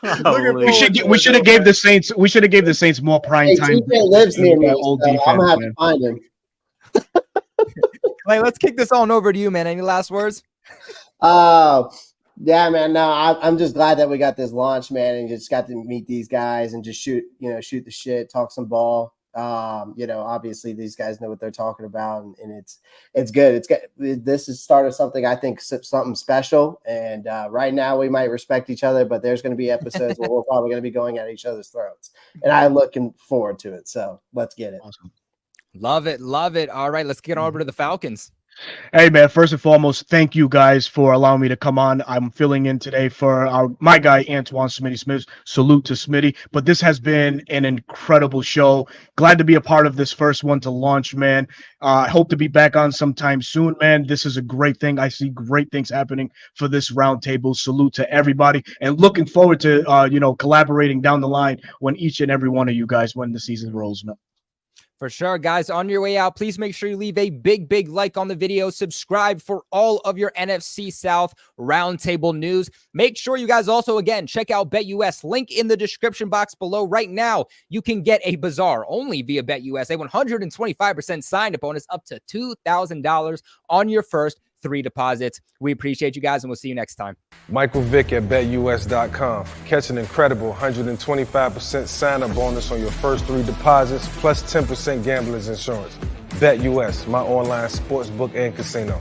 We should have gave the Saints more prime time. TJ lives near me, so defense, I'm gonna have man. to find him. Clay, let's kick this on over to you, man. Any last words? Yeah, man. No, I'm just glad that we got this launch, man, and just got to meet these guys and just shoot the shit, talk some ball. Obviously these guys know what they're talking about, and it's good. It's good. This is start of something, I think, something special. And right now we might respect each other, but there's going to be episodes where we're probably going to be going at each other's throats, and I'm looking forward to it. So let's get it. Awesome. Love it. Love it. All right, let's get over to the Falcons. Hey, man, first and foremost, thank you guys for allowing me to come on. I'm filling in today for my guy, Antoine Smitty Smith. Salute to Smitty. But this has been an incredible show. Glad to be a part of this first one to launch, man. I hope to be back on sometime soon, man. This is a great thing. I see great things happening for this roundtable. Salute to everybody. And looking forward to, collaborating down the line when each and every one of you guys, when the season rolls, man. For sure, guys, on your way out, please make sure you leave a big like on the video. Subscribe for all of your NFC South Roundtable news. Make sure you guys also, again, check out BetUS. Link in the description box below. Right now, you can get a bizarre, only via BetUS, a 125% sign-up bonus up to $2,000 on your first 3 deposits. We appreciate you guys, and we'll see you next time. Michael Vick at BetUS.com. Catch an incredible 125% sign-up bonus on your first 3 deposits, plus 10% gambler's insurance. BetUS, my online sportsbook and casino.